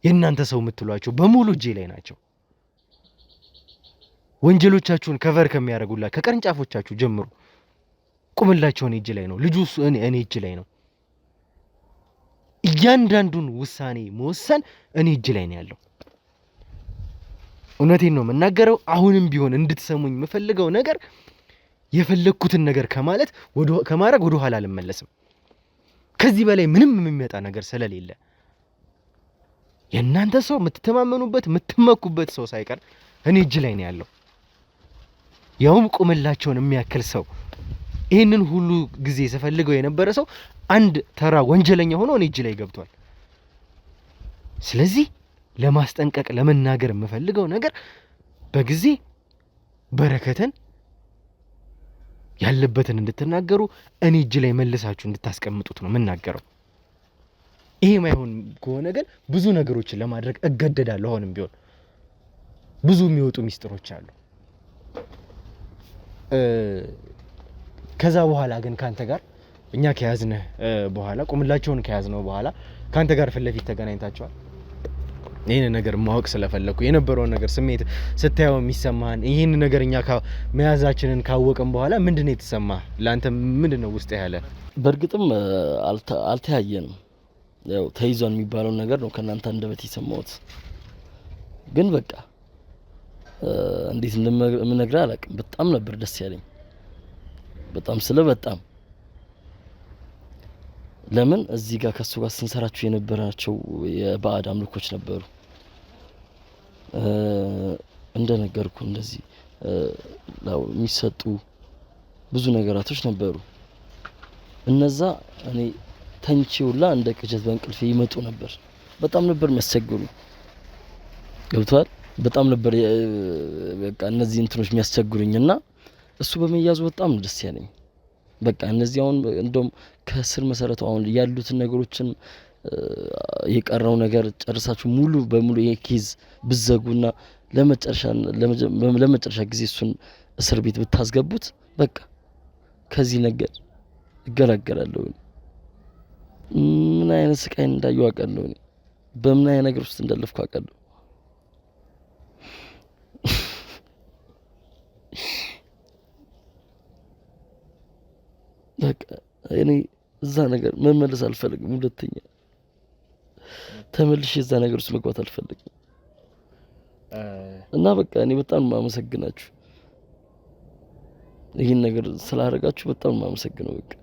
የእናንተ ሰው የምትሏቸው በሙሉ እጄ ላይ ናቸው። ወንጀሎቻችሁን ከቨር ከሚያደርጉላችሁ ከቅርንጫፎቻችሁ ጀምሩ። ቁምላቸውን እጅ ላይ ነው። ልጁ እኔ እጅ ላይ ነው። እያንዳንዱን ውሳኔ መወሰን እኔ እጅ ላይ ነው ያለው። እውነቴን ነው የምናገረው። አሁንም ቢሆን እንድትሰሙኝ የምፈልገው ነገር የፈለግኩትን ነገር ከማድረግ ወደ ኋላ አልመለስም። ከዚህ በላይ ምንም የሚመጣ ነገር ስለሌለ የእናንተ ሰው የምትተማመኑበት የምትመኩበት ሰው ሳይቀር እኔ እጅ ላይ ነው ያለው። ያውም ቁምላቸውን የሚያክል ሰው ይህንን ሁሉ ጊዜ ስፈልገው የነበረ ሰው አንድ ተራ ወንጀለኛ ሆኖ እኔ እጅ ላይ ገብቷል። ስለዚህ ለማስጠንቀቅ ለመናገር የምፈልገው ነገር በጊዜ በረከትን ያለበትን እንድትናገሩ እኔ እጅ ላይ መልሳችሁ እንድታስቀምጡት ነው የምናገረው። ይሄ ማይሆን ከሆነ ግን ብዙ ነገሮችን ለማድረግ እገደዳለሁ። አሁንም ቢሆን ብዙ የሚወጡ ሚስጥሮች አሉ። ከዛ በኋላ ግን ካንተ ጋር እኛ ከያዝነህ በኋላ ቁምላቸውን ከያዝነው በኋላ ካንተ ጋር ፊት ለፊት ተገናኝታችኋል። ይሄን ነገር ማወቅ ስለፈለኩ የነበረውን ነገር ስሜት ስታየው የሚሰማህን ይሄን ነገር እኛ መያዛችንን ካወቅን በኋላ ምንድነው የተሰማህ? ለአንተ ምንድነው ውስጥ ያለ? በእርግጥም አልተያየንም። ያው ተይዟን የሚባለው ነገር ነው ከናንተ አንደበት የሰማሁት። ግን በቃ እንዴት እንደምነግርህ አላውቅም። በጣም ነበር ደስ ያለኝ። በጣም ለምን እዚህ ጋር ከሱ ጋር ስንሰራቸው የነበራቸው የባዕድ አምልኮች ነበሩ። እንደነገርኩ እንደዚህ የሚሰጡ ብዙ ነገራቶች ነበሩ። እነዛ እኔ ተንቼውላ እንደ ቅዠት በእንቅልፌ ይመጡ ነበር። በጣም ነበር የሚያስቸግሩ። ገብቷል። በጣም ነበር በቃ እነዚህ እንትኖች የሚያስቸግሩኝና እሱ በመያዙ በጣም ደስ ያለኝ። በቃ እነዚህ አሁን እንደውም ከስር መሰረቱ አሁን ያሉትን ነገሮችን የቀረው ነገር ጨርሳችሁ ሙሉ በሙሉ የኬዝ ብዘጉና ለመጨረሻ ጊዜ እሱን እስር ቤት ብታስገቡት በቃ ከዚህ ነገር እገላገላለሁ። ምን አይነት ስቃይ እንዳየሁ አውቃለሁ። በምን አይነት ነገር ውስጥ እንዳለፍኩ አውቃለሁ። በቃ እኔ እዛ ነገር መመለስ አልፈልግም። ሁለተኛ ተመልሼ እዛ ነገር ውስጥ መግባት አልፈልግም። እና በቃ እኔ በጣም ማመሰግናችሁ ይሄን ነገር ስላደረጋችሁ በጣም ማመሰግነው። በቃ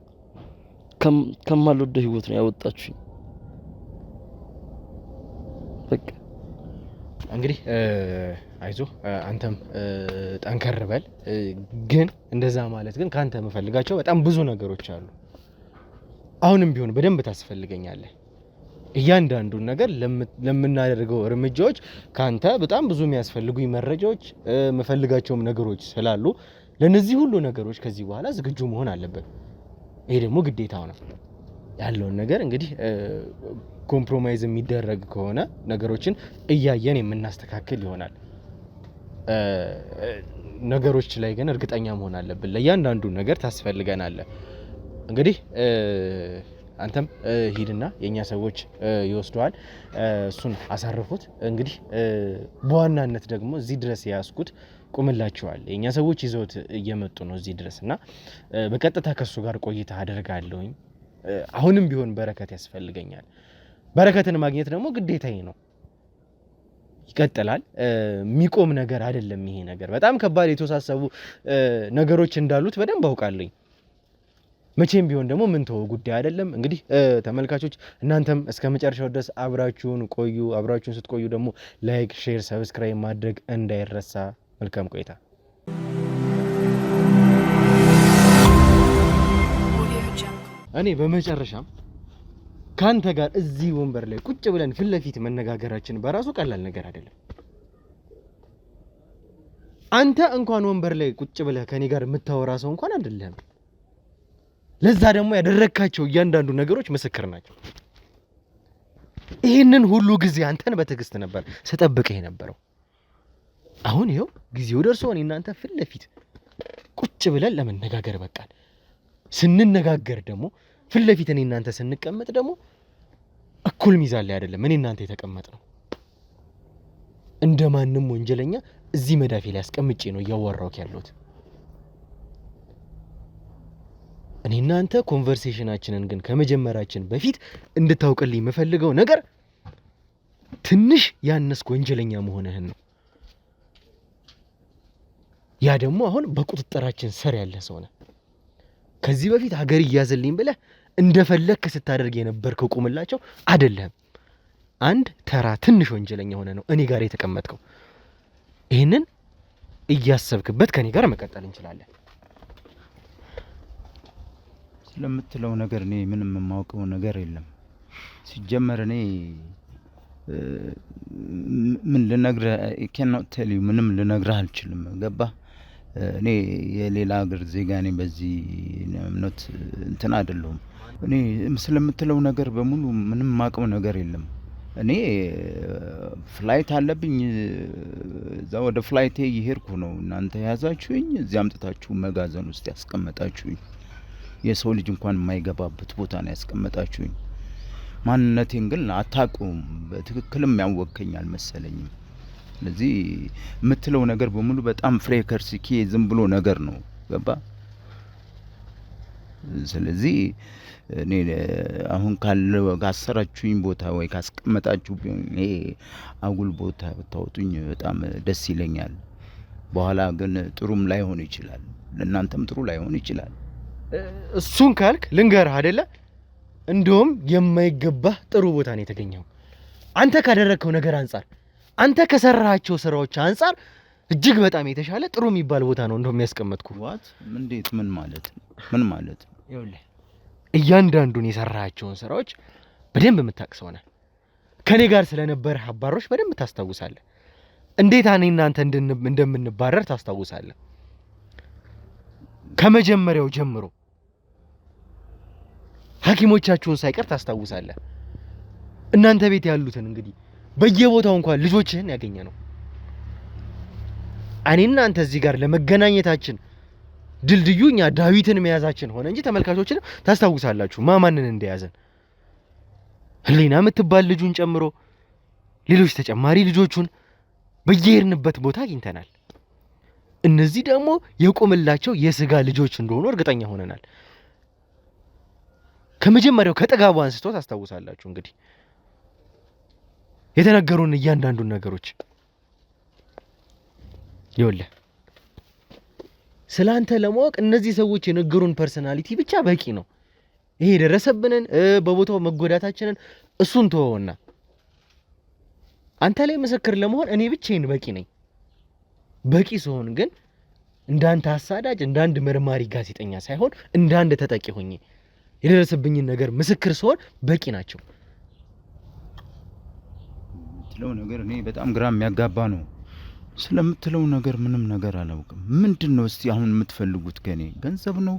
ከማልወደው ህይወት ነው ያወጣችሁኝ። በቃ እንግዲህ አይዞ አንተም ጠንከር በል። ግን እንደዛ ማለት ግን ካንተ የምፈልጋቸው በጣም ብዙ ነገሮች አሉ። አሁንም ቢሆን በደንብ ታስፈልገኛለህ። እያንዳንዱን ነገር ለምናደርገው እርምጃዎች ካንተ በጣም ብዙ የሚያስፈልጉኝ መረጃዎች የምፈልጋቸውም ነገሮች ስላሉ ለነዚህ ሁሉ ነገሮች ከዚህ በኋላ ዝግጁ መሆን አለበት። ይሄ ደግሞ ግዴታው ነው። ያለውን ነገር እንግዲህ ኮምፕሮማይዝ የሚደረግ ከሆነ ነገሮችን እያየን የምናስተካክል ይሆናል። ነገሮች ላይ ግን እርግጠኛ መሆን አለብን። ለእያንዳንዱ ነገር ታስፈልገናለህ። እንግዲህ አንተም ሂድና የኛ ሰዎች ይወስደዋል እሱን አሳርፉት እንግዲህ በዋናነት ደግሞ እዚህ ድረስ ያስኩት ቁምላቸዋል የኛ ሰዎች ይዘውት እየመጡ ነው እዚህ ድረስና በቀጥታ ከሱ ጋር ቆይታ አደርጋለሁኝ አሁንም ቢሆን በረከት ያስፈልገኛል በረከትን ማግኘት ደግሞ ግዴታዬ ነው ይቀጥላል የሚቆም ነገር አይደለም ይሄ ነገር በጣም ከባድ የተወሳሰቡ ነገሮች እንዳሉት በደንብ አውቃለሁ መቼም ቢሆን ደግሞ ምን ተው ጉዳይ አይደለም እንግዲህ ተመልካቾች እናንተም እስከ መጨረሻው ድረስ አብራችሁን ቆዩ አብራችሁን ስትቆዩ ደግሞ ላይክ ሼር ሰብስክራይብ ማድረግ እንዳይረሳ መልካም ቆይታ እኔ በመጨረሻም ካንተ ጋር እዚህ ወንበር ላይ ቁጭ ብለን ፊት ለፊት መነጋገራችን በራሱ ቀላል ነገር አይደለም አንተ እንኳን ወንበር ላይ ቁጭ ብለህ ከኔ ጋር የምታወራ ሰው እንኳን አይደለም ለዛ ደግሞ ያደረካቸው እያንዳንዱ ነገሮች ምስክር ናቸው ይሄንን ሁሉ ጊዜ አንተን በትዕግስት ነበር ስጠብቅህ የነበረው አሁን ይሄው ጊዜው ደርሶ እኔና አንተ ፊት ለፊት ቁጭ ብለን ለመነጋገር በቃል ስንነጋገር ደግሞ ፊት ለፊት እኔና አንተ ስንቀመጥ ደግሞ እኩል ሚዛን ላይ አይደለም እኔና አንተ የተቀመጥነው እንደማንም ወንጀለኛ እዚህ መዳፌ ላይ አስቀምጬ ነው ያወራውክ ያለሁት እኔና አንተ ኮንቨርሴሽናችንን ግን ከመጀመራችን በፊት እንድታውቅልኝ የምፈልገው ነገር ትንሽ ያነስክ ወንጀለኛ መሆንህን ነው ያ ደግሞ አሁን በቁጥጥራችን ስር ያለ ሰው ነው ከዚህ በፊት ሀገር ይያዝልኝ ብለህ እንደፈለክ ስታደርግ የነበርከው ቁምላቸው አይደለም አንድ ተራ ትንሽ ወንጀለኛ ሆነ ነው እኔ ጋር የተቀመጥከው ይሄንን እያሰብክበት ከኔ ጋር መቀጠል እንችላለን ስለምትለው ነገር እኔ ምንም የማውቀው ነገር የለም ሲጀመር እኔ ምን ልነግርህ cannot tell you ምንም ልነግርህ አልችልም ገባ እኔ የሌላ ሀገር ዜጋ ነኝ በዚህ እምነት እንትን አይደለሁም እኔ ስለምትለው ነገር በሙሉ ምንም ማቀው ነገር የለም እኔ ፍላይት አለብኝ እዛ ወደ ፍላይቴ እየሄድኩ ነው እናንተ ያዛችሁኝ እዚህ አምጥታችሁ መጋዘን ውስጥ ያስቀመጣችሁኝ የሰው ልጅ እንኳን የማይገባበት ቦታ ነው ያስቀመጣችሁኝ ማንነቴን ግን አታውቁም በትክክልም ያወከኛል መሰለኝም ስለዚህ የምትለው ነገር በሙሉ በጣም ፍሬከርሲኪ ዝም ብሎ ነገር ነው ገባ ስለዚህ እኔ አሁን ካለው ጋሰራችሁኝ ቦታ ወይ ካስቀመጣችሁ እኔ አጉል ቦታ ብታወጡኝ በጣም ደስ ይለኛል በኋላ ግን ጥሩም ላይሆን ይችላል ለእናንተም ጥሩ ላይሆን ይችላል እሱን ካልክ ልንገርህ አይደለ እንደውም የማይገባህ ጥሩ ቦታ ነው የተገኘው አንተ ካደረከው ነገር አንፃር አንተ ከሰራሃቸው ስራዎች አንፃር እጅግ በጣም የተሻለ ጥሩ የሚባል ቦታ ነው እንደውም ያስቀመጥኩ ዋት እንዴት ምን ማለት ይኸውልህ እያንዳንዱን የሰራሃቸውን ስራዎች በደንብ የምታውቀው ነህ ከኔ ጋር ስለነበረ አባሮች በደንብ ታስታውሳለህ እንዴት እኔና አንተ እንደምንባረር ታስታውሳለህ ከመጀመሪያው ጀምሮ ሐኪሞቻችሁን ሳይቀር ታስታውሳለህ እናንተ ቤት ያሉትን እንግዲህ በየቦታው እንኳን ልጆችህን ያገኘ ነው እኔና አንተ እዚህ ጋር ለመገናኘታችን ድልድዩኛ ዳዊትን መያዛችን ሆነ እንጂ ተመልካቾችን ታስታውሳላችሁ ማማንን እንደያዘን ህሊና የምትባል ልጁን ጨምሮ ሌሎች ተጨማሪ ልጆቹን በየሄድንበት ቦታ አግኝተናል እነዚህ ደግሞ የቆምላቸው የስጋ ልጆች እንደሆኑ እርግጠኛ ሆነናል ከመጀመሪያው ከጥጋቡ አንስቶ ታስታውሳላችሁ እንግዲህ የተነገሩን እያንዳንዱን ነገሮች ይኸውልህ ስላንተ ለማወቅ እነዚህ ሰዎች የነገሩን ፐርሰናሊቲ ብቻ በቂ ነው ይሄ ደረሰብንን በቦታው መጎዳታችንን እሱን ተወውና አንተ ላይ ምስክር ለመሆን እኔ ብቻዬን በቂ ነኝ በቂ ሲሆን ግን እንዳንተ አሳዳጅ እንዳንድ መርማሪ ጋዜጠኛ ሳይሆን እንዳንድ ተጠቂ ሆኜ የደረሰብኝን ነገር ምስክር ሲሆን በቂ ናቸው የምትለው ነገር እኔ በጣም ግራ የሚያጋባ ነው ስለምትለው ነገር ምንም ነገር አላውቅም ምንድነው እስቲ አሁን የምትፈልጉት ከኔ ገንዘብ ነው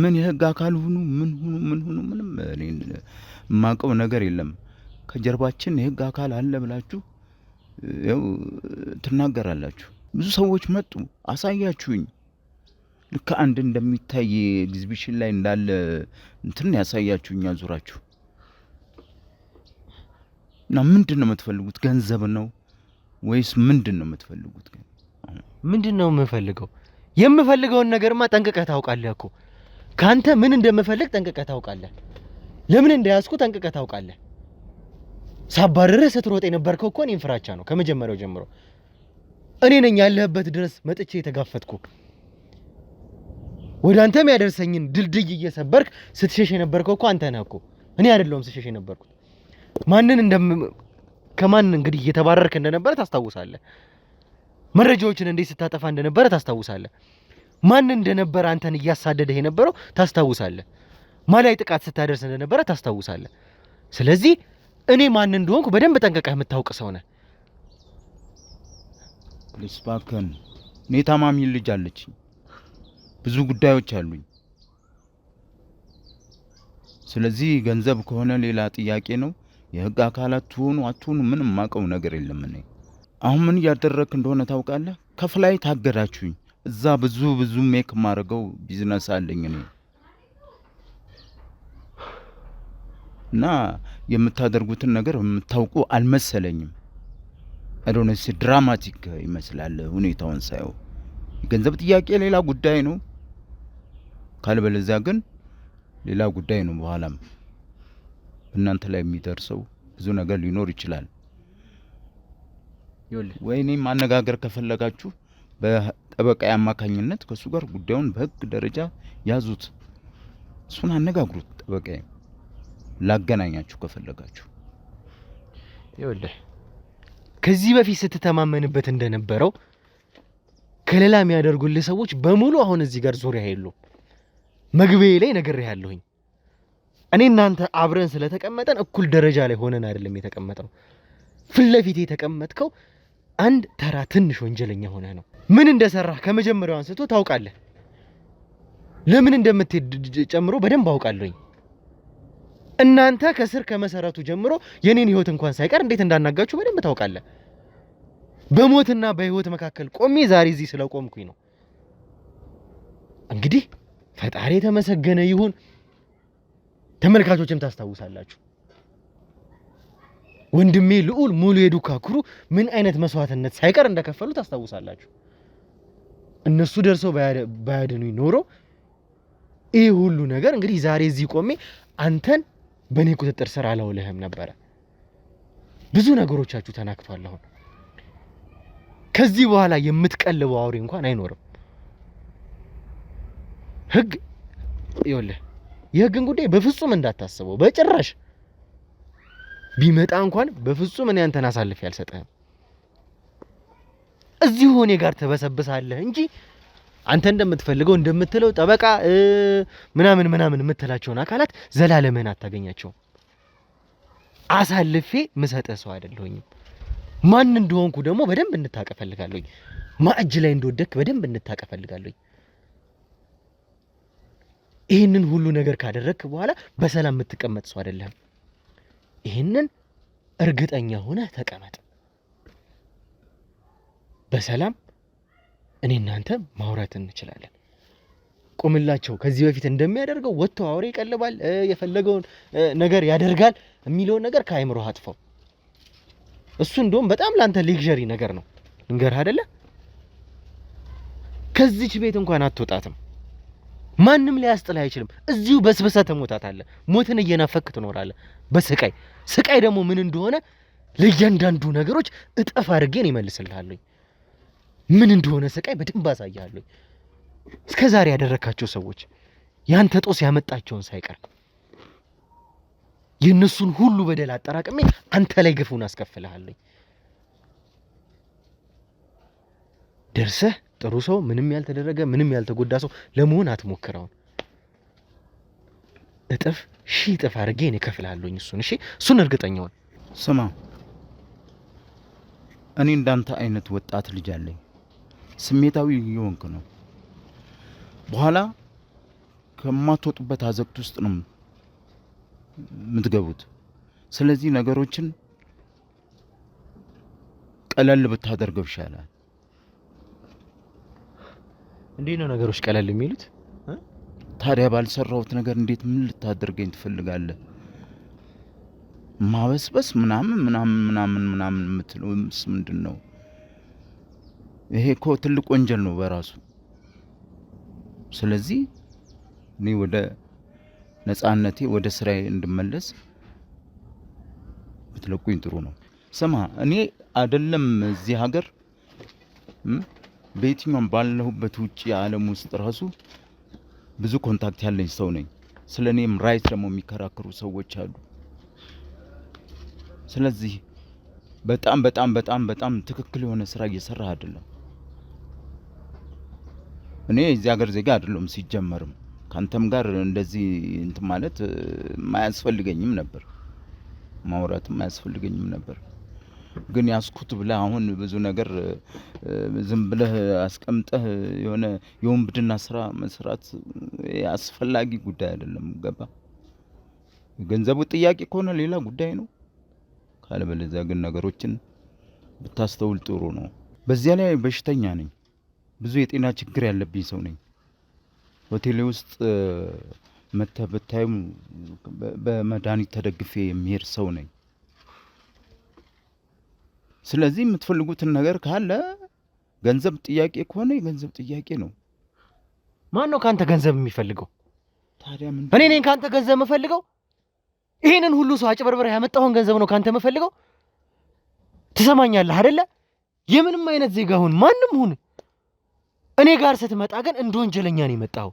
ምን የህግ አካል ሁኑ ምን ሁኑ ምንም እኔ ማቀው ነገር የለም ከጀርባችን የህግ አካል አለ ብላችሁ ያው ትናገራላችሁ ብዙ ሰዎች መጡ አሳያችሁኝ ልክ አንድ እንደሚታይ ኤግዚቢሽን ላይ እንዳለ እንትን ያሳያችሁኛ ዙራችሁ እና ምንድነው የምትፈልጉት? ገንዘብ ነው ወይስ ምንድነው የምትፈልጉት? ምንድነው የምፈልገው? የምፈልገውን ነገርማ ጠንቅቀህ ታውቃለህ እኮ። ካንተ ምን እንደምፈልግ ጠንቅቀህ ታውቃለህ። ለምን እንደያዝኩ ጠንቅቀህ ታውቃለህ። ሳባረረህ ስትሮጥ የነበርከው እኮ እኔን ፍራቻ ነው ከመጀመሪያው ጀምሮ። እኔ ነኝ ያለህበት ድረስ መጥቼ የተጋፈጥኩ። ወደ አንተ የሚያደርሰኝን ድልድይ እየሰበርክ ስትሸሽ የነበርከው እኮ አንተ ነህ እኮ፣ እኔ አይደለሁም ስትሸሽ የነበርኩት። ከማን እንግዲህ እየተባረርክ እንደነበረ ታስታውሳለህ። መረጃዎችን እንዴት ስታጠፋ እንደነበረ ታስታውሳለህ። ማን እንደነበረ አንተን እያሳደደህ የነበረው ታስታውሳለህ። ማላይ ጥቃት ስታደርስ እንደነበረ ታስታውሳለህ። ስለዚህ እኔ ማን እንደሆንኩ በደንብ ጠንቀቀህ የምታውቅ ሰው ነህ። ልስባከን እኔ ታማሚ ልጅ አለችኝ፣ ብዙ ጉዳዮች አሉኝ። ስለዚህ ገንዘብ ከሆነ ሌላ ጥያቄ ነው። የህግ አካላት ትሆኑ አትሆኑ ምንም ማቀው ነገር የለም። እኔ አሁን ምን እያደረክ እንደሆነ ታውቃለህ? ከፍላይ ታገዳችሁኝ። እዛ ብዙ ሜክ ማድረገው ቢዝነስ አለኝ እኔ እና የምታደርጉትን ነገር የምታውቁ አልመሰለኝም። አዶነስ ድራማቲክ ይመስላል ሁኔታውን ሳይው። የገንዘብ ጥያቄ ሌላ ጉዳይ ነው፣ ካልበለዚያ ግን ሌላ ጉዳይ ነው። በኋላም እናንተ ላይ የሚደርሰው ብዙ ነገር ሊኖር ይችላል። ወይኔ ማነጋገር ከፈለጋችሁ በጠበቃ አማካኝነት ከሱ ጋር ጉዳዩን በህግ ደረጃ ያዙት። እሱን አነጋግሩት። ጠበቃ ላገናኛችሁ ከፈለጋችሁ። ይኸውልህ ከዚህ በፊት ስትተማመንበት እንደነበረው ከሌላ የሚያደርጉልህ ሰዎች በሙሉ አሁን እዚህ ጋር ዙሪያ የሉ። መግቢያ ላይ ነግሬሃለሁኝ። እኔ እናንተ አብረን ስለተቀመጠን እኩል ደረጃ ላይ ሆነን አይደለም የተቀመጠው። ፊት ለፊት የተቀመጥከው አንድ ተራ ትንሽ ወንጀለኛ ሆነህ ነው። ምን እንደሰራህ ከመጀመሪያው አንስቶ ታውቃለህ። ለምን እንደምትሄድ ጨምሮ በደንብ አውቃለሁኝ። እናንተ ከስር ከመሰረቱ ጀምሮ የኔን ህይወት እንኳን ሳይቀር እንዴት እንዳናጋችሁ በደንብ ታውቃለህ። በሞትና በህይወት መካከል ቆሜ ዛሬ እዚህ ስለቆምኩኝ ነው። እንግዲህ ፈጣሪ የተመሰገነ ይሁን። ተመልካቾችም ታስታውሳላችሁ ወንድሜ ልዑል ሙሉ የዱካ ኩሩ ምን አይነት መስዋዕትነት ሳይቀር እንደከፈሉ ታስታውሳላችሁ። እነሱ ደርሰው ባያድኑኝ ኖሮ ይህ ሁሉ ነገር እንግዲህ ዛሬ እዚህ ቆሜ አንተን በእኔ ቁጥጥር ስር አላውልህም ነበረ። ብዙ ነገሮቻችሁ ተናክቷል። አሁን ከዚህ በኋላ የምትቀልበው አውሬ እንኳን አይኖርም። ህግ ይኸውልህ የህግን ጉዳይ በፍጹም እንዳታስበው። በጭራሽ ቢመጣ እንኳን በፍጹም እኔ አንተን አሳልፌ አልሰጠህም። እዚሁ እኔ ጋር ተበሰብሳለህ እንጂ አንተ እንደምትፈልገው እንደምትለው ጠበቃ ምናምን የምትላቸውን አካላት ዘላለምህን አታገኛቸውም። አሳልፌ ምሰጠህ ሰው አይደለሁኝም። ማን እንደሆንኩ ደግሞ በደንብ እንድታውቅ እፈልጋለሁኝ። ማእጅ ላይ እንደወደክ በደንብ እንድታውቅ እፈልጋለሁኝ። ይህንን ሁሉ ነገር ካደረግክ በኋላ በሰላም የምትቀመጥ ሰው አይደለም። ይህንን እርግጠኛ ሆነህ ተቀመጥ። በሰላም እኔ እናንተ ማውራት እንችላለን። ቁምላቸው ከዚህ በፊት እንደሚያደርገው ወጥቶ አውሬ ይቀልባል፣ የፈለገውን ነገር ያደርጋል የሚለውን ነገር ከአይምሮህ አጥፈው። እሱ እንደውም በጣም ላንተ ሌክዠሪ ነገር ነው። እንገርህ አይደለ? ከዚች ቤት እንኳን አትወጣትም። ማንም ሊያስጥልህ አይችልም። እዚሁ በስብሰህ ትሞታታለህ። ሞትን እየናፈክ ትኖራለህ በስቃይ። ስቃይ ደግሞ ምን እንደሆነ ለእያንዳንዱ ነገሮች እጥፍ አድርጌን ይመልስልሃለሁ። ምን እንደሆነ ስቃይ በደንብ አሳያለሁ። እስከዛሬ ያደረካቸው ሰዎች ያንተ ጦስ ያመጣቸውን ሳይቀር የነሱን ሁሉ በደል አጠራቅሜ አንተ ላይ ግፉን አስከፍልሃለሁ። ደርሰህ ጥሩ ሰው፣ ምንም ያልተደረገ ምንም ያልተጎዳ ሰው ለመሆን አትሞክረው። እጥፍ ሺህ እጥፍ አድርጌ እኔ እከፍልሃለሁ እሱን። እሺ እሱን እርግጠኛውን ስማ፣ እኔ እንዳንተ አይነት ወጣት ልጅ አለኝ። ስሜታዊ እየሆንክ ነው። በኋላ ከማትወጡበት አዘቅት ውስጥ ነው የምትገቡት። ስለዚህ ነገሮችን ቀለል ብታደርገው ይሻላል። እንዴት ነው ነገሮች ቀለል የሚሉት? ታዲያ ባልሰራሁት ነገር እንዴት ምን ልታደርገኝ ትፈልጋለህ? ማበስበስ ምናምን የምትለውስ ምንድን ነው? ይሄ እኮ ትልቅ ወንጀል ነው በራሱ። ስለዚህ እኔ ወደ ነፃነቴ ወደ ስራዬ እንድመለስ ብትለቁኝ ጥሩ ነው። ስማ እኔ አይደለም እዚህ ሀገር በየትኛውም ባለሁበት ውጪ ዓለም ውስጥ ራሱ ብዙ ኮንታክት ያለኝ ሰው ነኝ። ስለኔም ራይት ደግሞ የሚከራከሩ ሰዎች አሉ። ስለዚህ በጣም ትክክል የሆነ ስራ እየሰራህ አይደለም። እኔ እዚህ ሀገር ዜጋ አይደለም ሲጀመርም ካንተም ጋር እንደዚህ እንትን ማለት ማያስፈልገኝም ነበር፣ ማውራትም ማያስፈልገኝም ነበር። ግን ያስኩት ብለህ አሁን ብዙ ነገር ዝም ብለህ አስቀምጠህ የሆነ የወንብድና ስራ መስራት አስፈላጊ ጉዳይ አይደለም። ገባ? ገንዘቡ ጥያቄ ከሆነ ሌላ ጉዳይ ነው። ካለበለዚያ ግን ነገሮችን ብታስተውል ጥሩ ነው። በዚያ ላይ በሽተኛ ነኝ፣ ብዙ የጤና ችግር ያለብኝ ሰው ነኝ። ሆቴሌ ውስጥ መተህ ብታዩ በመድኃኒት ተደግፌ የሚሄድ ሰው ነኝ። ስለዚህ የምትፈልጉትን ነገር ካለ ገንዘብ ጥያቄ ከሆነ የገንዘብ ጥያቄ ነው። ማን ነው ካንተ ገንዘብ የሚፈልገው? ታዲያ ምን? እኔ ነኝ ካንተ ገንዘብ የምፈልገው? ይሄንን ሁሉ ሰው አጭበርብረህ ያመጣውን ገንዘብ ነው ካንተ የምፈልገው? ትሰማኛለህ አይደለ? የምንም አይነት ዜጋ ሁን ማንም ሁን እኔ ጋር ስትመጣ ግን እንደ ወንጀለኛ ነው የመጣው።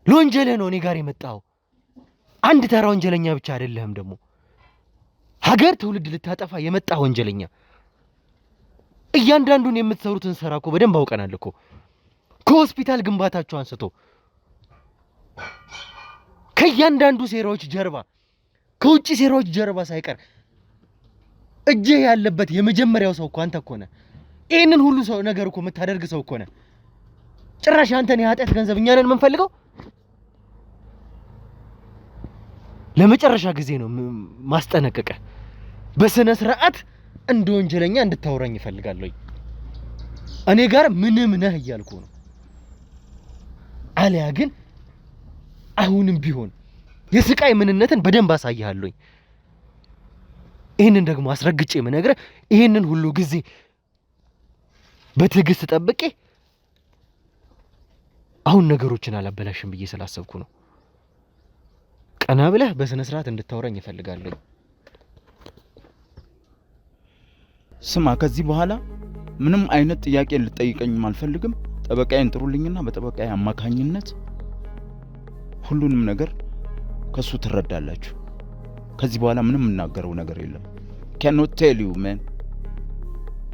ለወንጀልህ ነው እኔ ጋር የመጣው። አንድ ተራ ወንጀለኛ ብቻ አይደለህም፣ ደግሞ ሀገር ትውልድ ልታጠፋ የመጣ ወንጀለኛ። እያንዳንዱን የምትሰሩትን ስራ እኮ በደንብ አውቀናል እኮ ከሆስፒታል ግንባታችሁ አንስቶ ከእያንዳንዱ ሴራዎች ጀርባ ከውጭ ሴራዎች ጀርባ ሳይቀር እጅህ ያለበት የመጀመሪያው ሰው እኮ አንተ እኮ ነህ። ይሄንን ሁሉ ሰው ነገር እኮ የምታደርግ ሰው እኮ ነህ። ጭራሽ አንተን የኃጢአት ገንዘብ እኛ ነን የምንፈልገው። ለመጨረሻ ጊዜ ነው ማስጠነቀቀ። በስነ ስርዓት እንደ ወንጀለኛ እንድታወራኝ እፈልጋለሁ። እኔ ጋር ምንም ነህ እያልኩ ነው። አለያ ግን አሁንም ቢሆን የስቃይ ምንነትን በደንብ አሳይሃለሁ። ይሄንን ደግሞ አስረግጬ የምነግርህ ይሄንን ሁሉ ጊዜ በትዕግስት ጠብቄ አሁን ነገሮችን አላበላሽም ብዬ ስላሰብኩ ነው። ቀና ብለህ በስነ ስርዓት እንድታወራኝ እፈልጋለሁ። ስማ ከዚህ በኋላ ምንም አይነት ጥያቄ ልጠይቀኝም አልፈልግም። ጠበቃዬን ጥሩልኝና በጠበቃዬ አማካኝነት ሁሉንም ነገር ከሱ ትረዳላችሁ። ከዚህ በኋላ ምንም እናገረው ነገር የለም። cannot tell you man።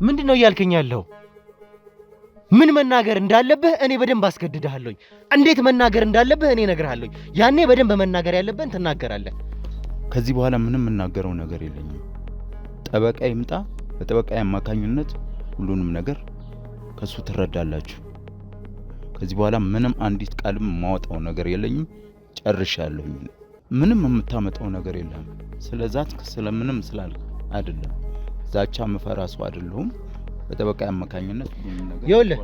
ምንድነው እያልከኝ ያለው? ምን መናገር እንዳለብህ እኔ በደንብ አስገድድሃለሁ። እንዴት መናገር እንዳለብህ እኔ እነግርሃለሁ። ያኔ በደንብ መናገር ያለብህን ትናገራለህ። ከዚህ በኋላ ምንም እናገረው ነገር የለኝም። ጠበቃ ይምጣ፣ በጠበቃዬ አማካኝነት ሁሉንም ነገር ከሱ ትረዳላችሁ። ከዚህ በኋላ ምንም አንዲት ቃልም ማወጣው ነገር የለኝም። ጨርሻለሁ። ምንም የምታመጣው ነገር የለም። ስለዛት ስለምንም ስላልክ አይደለም። ዛቻ መፈራ ሰው አይደለሁም። በጠበቃዬ አማካኝነት ሁሉንም ነገር ይኸውልህ፣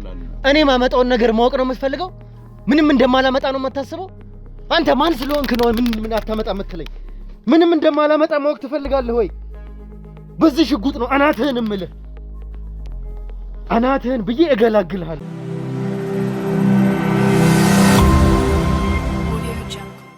እኔ ማመጣውን ነገር ማወቅ ነው የምትፈልገው? ምንም እንደማላመጣ ነው የምታስበው? አንተ ማን ስለሆንክ ነው ምን አታመጣ የምትለኝ? ምንም እንደማላመጣ ማወቅ ትፈልጋለህ ወይ? በዚህ ሽጉጥ ነው አናትህን እምልህ። አናትህን ብዬ እገላግልሃለሁ።